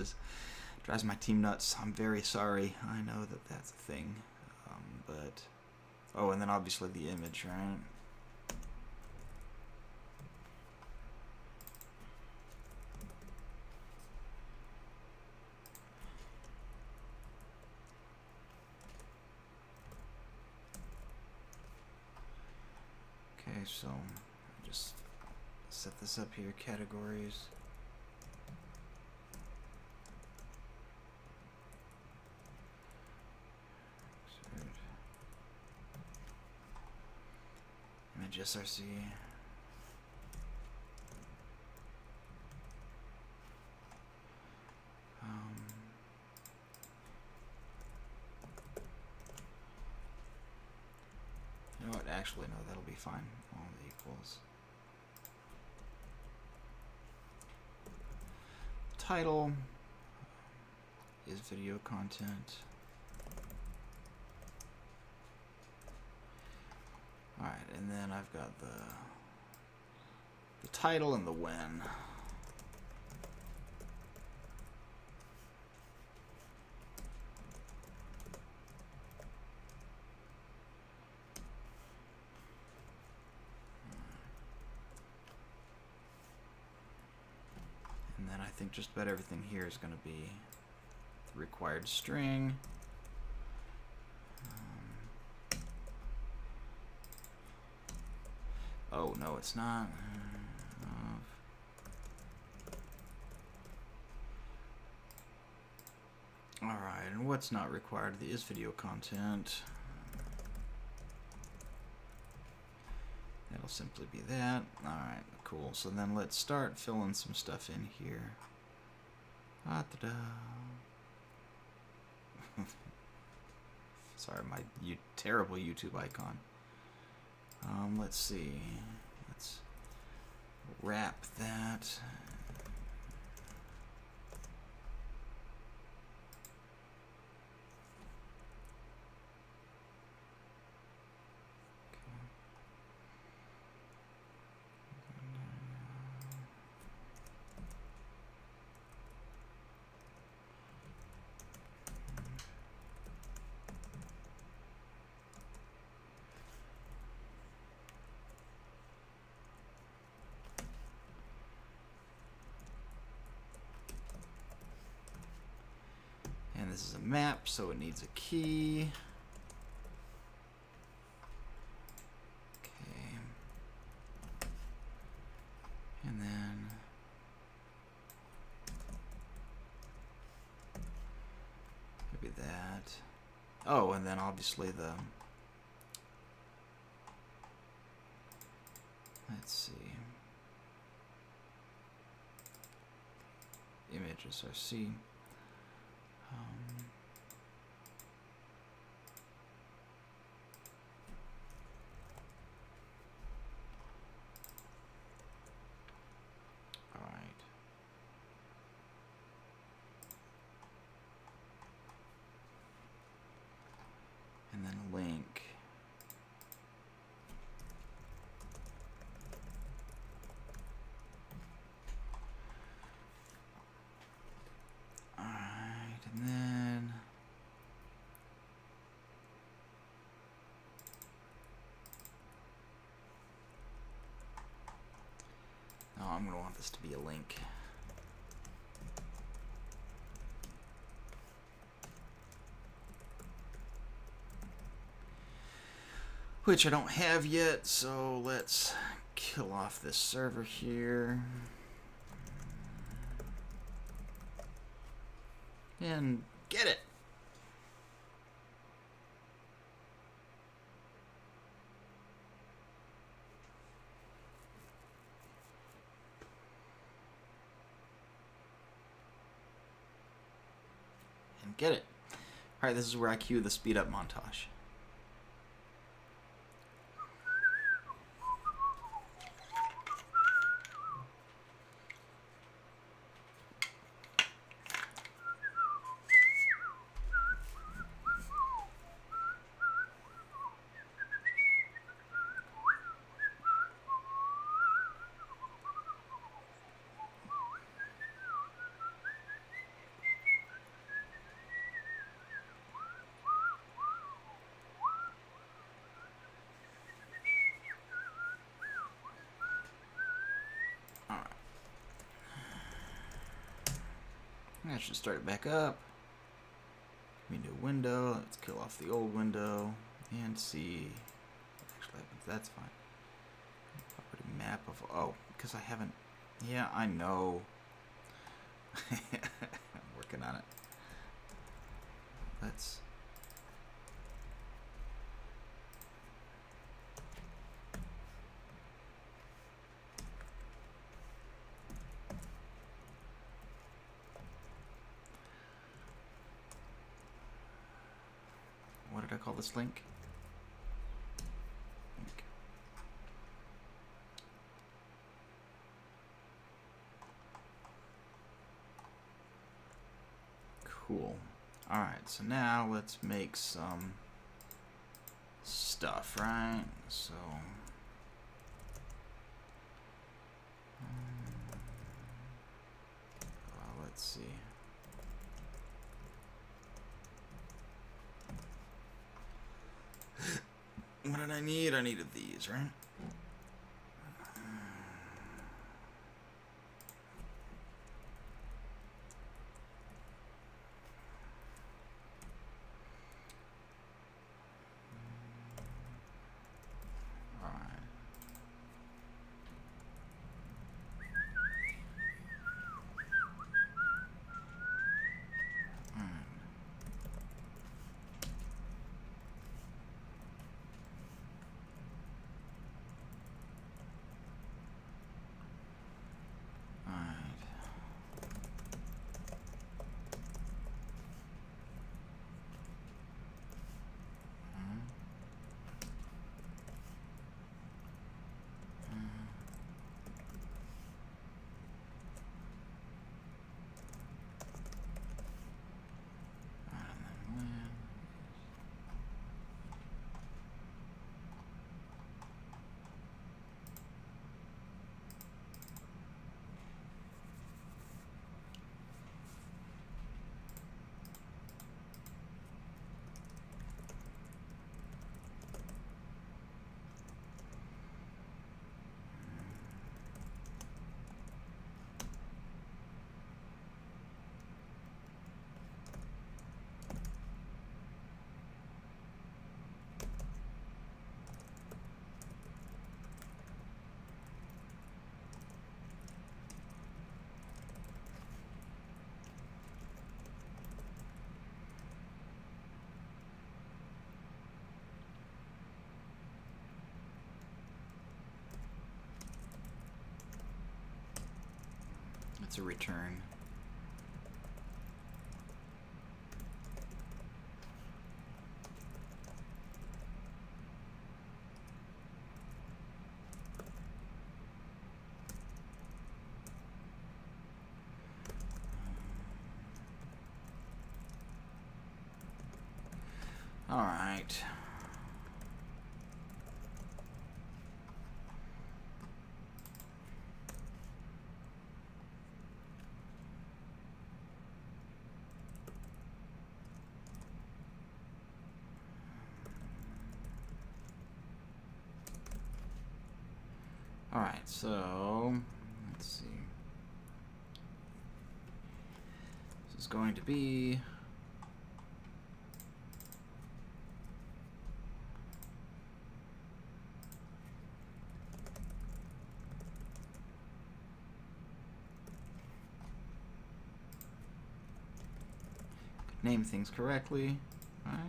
drives my team nuts. I'm very sorry. I know that that's a thing, but oh, and then obviously the image, right? Okay, so just set this up here, categories. Image SRC. actually, no, that'll be fine. All the equals. Title is video content. All right, and then I've got the title and the when. And then I think just about everything here is going to be the required string. Oh, no, it's not. Alright, and what's not required is video content. That'll simply be that. Alright, cool. So then let's start filling some stuff in here. Da-da-da. Sorry, my terrible YouTube icon. Let's see. Let's wrap that. And this is a map, so it needs a key. Okay. And then maybe that. Oh, and then obviously the, let's see. Image SRC. All right. And then a link. All right, and then oh, I'm going to want this to be a link. Which I don't have yet, so let's kill off this server here. And get it! And get it. Alright, this is where I cue the speed up montage. I should start it back up. Give me a new window. Let's kill off the old window and see what actually happens. That's fine. Property map of, oh, because I haven't, yeah, I know. I'm working on it. Let's, what did I call this link? Link. Alright, so now let's make some stuff, right? So let's see. What did I need? I needed these, right? It's a return. All right. All right, so let's see. This is going to be name things correctly. All right.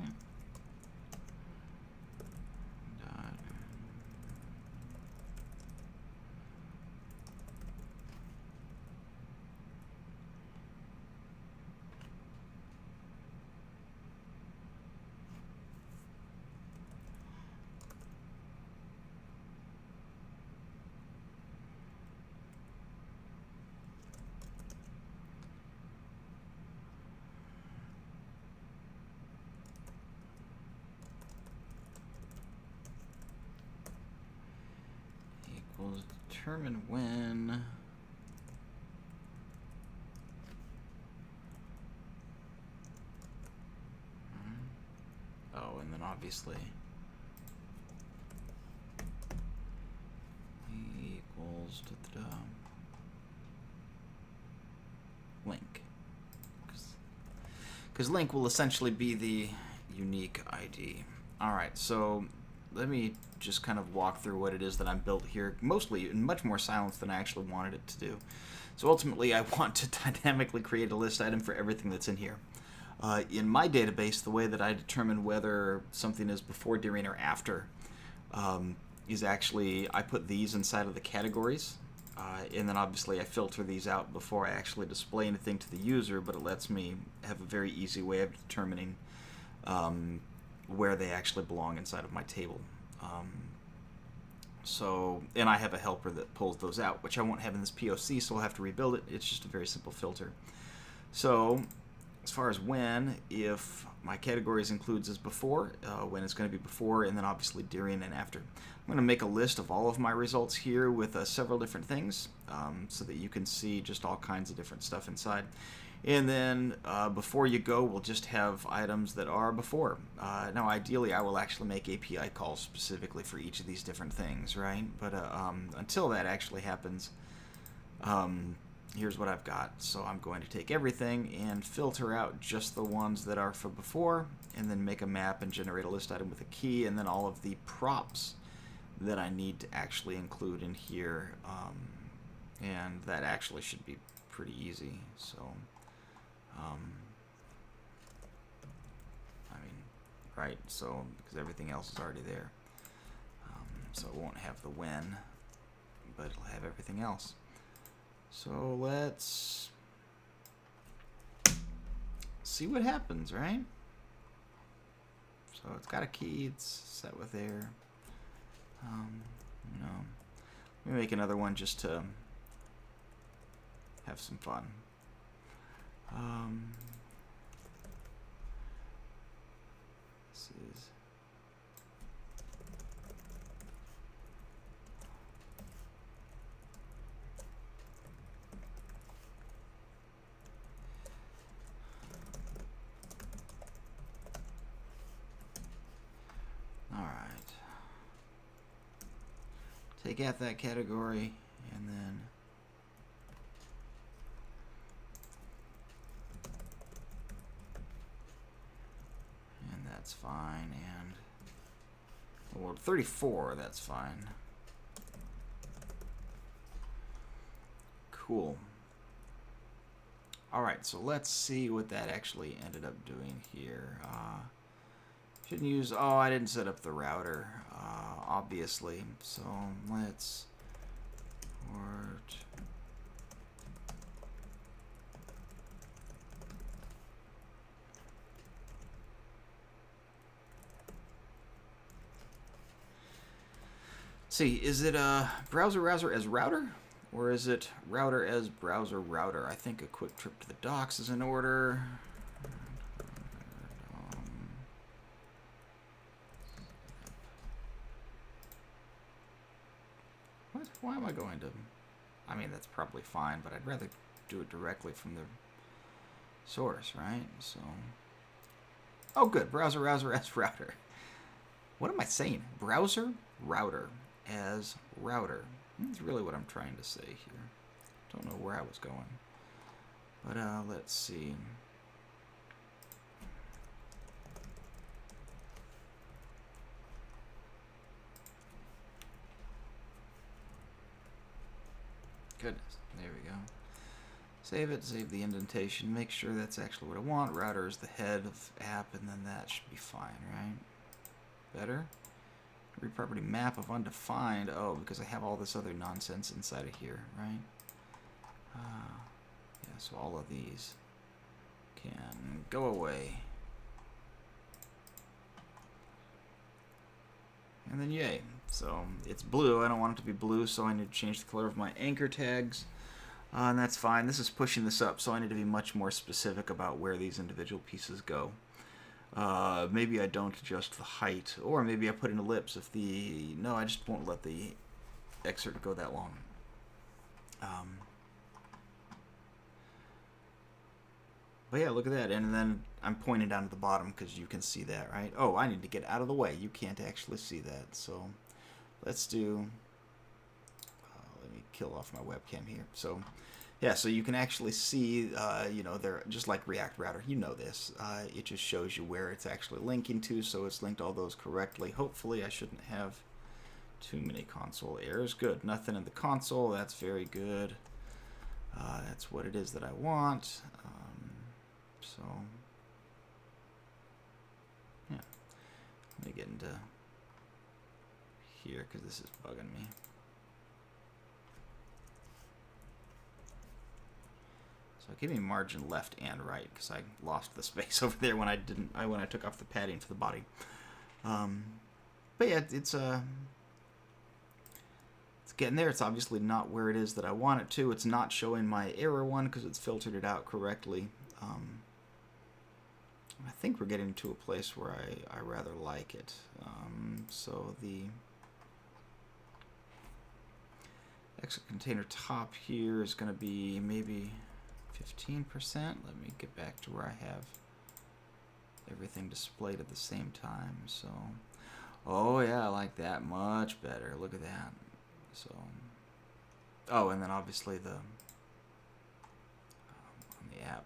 Equals determine when and then obviously equals link, because link will essentially be the unique ID. All right, so let me just kind of walk through what it is that I'm built here, mostly in much more silence than I actually wanted it to do. So ultimately, I want to dynamically create a list item for everything that's in here. In my database, the way that I determine whether something is before, during, or after is actually, I put these inside of the categories, and then obviously I filter these out before I actually display anything to the user, but it lets me have a very easy way of determining where they actually belong inside of my table. And I have a helper that pulls those out, which I won't have in this POC, so I'll have to rebuild it. It's just a very simple filter. So as far as when, if my categories includes as before, when it's going to be before, and then obviously during and after. I'm going to make a list of all of my results here with several different things so that you can see just all kinds of different stuff inside. And then before you go, we'll just have items that are before. Now, ideally, I will actually make API calls specifically for each of these different things, right? But until that actually happens, here's what I've got. So I'm going to take everything and filter out just the ones that are for before, and then make a map and generate a list item with a key, and then all of the props that I need to actually include in here. And that actually should be pretty easy. So, I mean, right, so, because everything else is already there. So it won't have the when, but it'll have everything else. So let's see what happens, right? So it's got a key, it's set with there. You know, let me make another one just to have some fun. This is all right. Take out that category and then that's fine, and well, 34, that's fine. Cool. Alright, so let's see what that actually ended up doing here. Shouldn't use, oh, I didn't set up the router, obviously, so let's port. See, is it browser as router, or is it router as browser router? I think a quick trip to the docs is in order. What? Why am I going to? I mean, that's probably fine, but I'd rather do it directly from the source, right? So, oh, good, browser as router. What am I saying? Browser router as router. That's really what I'm trying to say here. Don't know where I was going. But let's see. Goodness, there we go. Save it, save the indentation, make sure that's actually what I want. Router is the head of app, and then that should be fine, right? Better? Read property map of undefined. Oh, because I have all this other nonsense inside of here, right? Yeah, so all of these can go away. And then yay. So it's blue. I don't want it to be blue, so I need to change the color of my anchor tags. And that's fine. This is pushing this up, so I need to be much more specific about where these individual pieces go. Maybe I don't adjust the height, or maybe I put an ellipse if the... No, I just won't let the excerpt go that long. But yeah, look at that. And then I'm pointing down to the bottom because you can see that, right? Oh, I need to get out of the way. You can't actually see that. So let's do... let me kill off my webcam here. So yeah, so you can actually see, you know, they're just like React Router. You know this. It just shows you where it's actually linking to, so it's linked all those correctly. Hopefully I shouldn't have too many console errors. Good. Nothing in the console. That's very good. That's what it is that I want. So, yeah. Let me get into here because this is bugging me. So give me margin left and right because I lost the space over there when I didn't. When I took off the padding for the body. But yeah, it's getting there. It's obviously not where it is that I want it to. It's not showing my error one because it's filtered it out correctly. I think we're getting to a place where I rather like it. So the exit container top here is going to be maybe 15%. Let me get back to where I have everything displayed at the same time. So, oh yeah, I like that much better. Look at that. So, oh, and then obviously the on the app.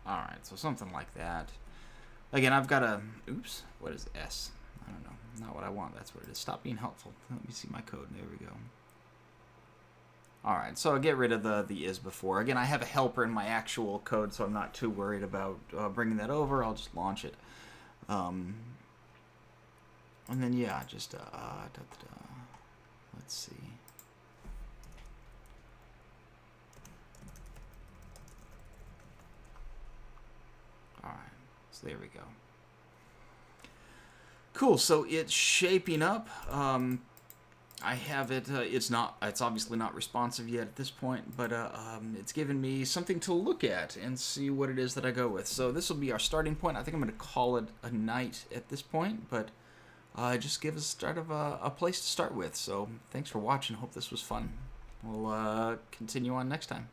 Alright, so something like that. Again, I've got a... Oops, what is S? I don't know. Not what I want. That's what it is. Stop being helpful. Let me see my code. There we go. Alright, so I'll get rid of the is before. Again, I have a helper in my actual code, so I'm not too worried about bringing that over. I'll just launch it. And then, yeah, just... let's see. Alright, so there we go. Cool, so it's shaping up. I have it, it's obviously not responsive yet at this point, but it's given me something to look at and see what it is that I go with. So this will be our starting point. I think I'm going to call it a night at this point, but just give us start of a place to start with. So thanks for watching. Hope this was fun. We'll continue on next time.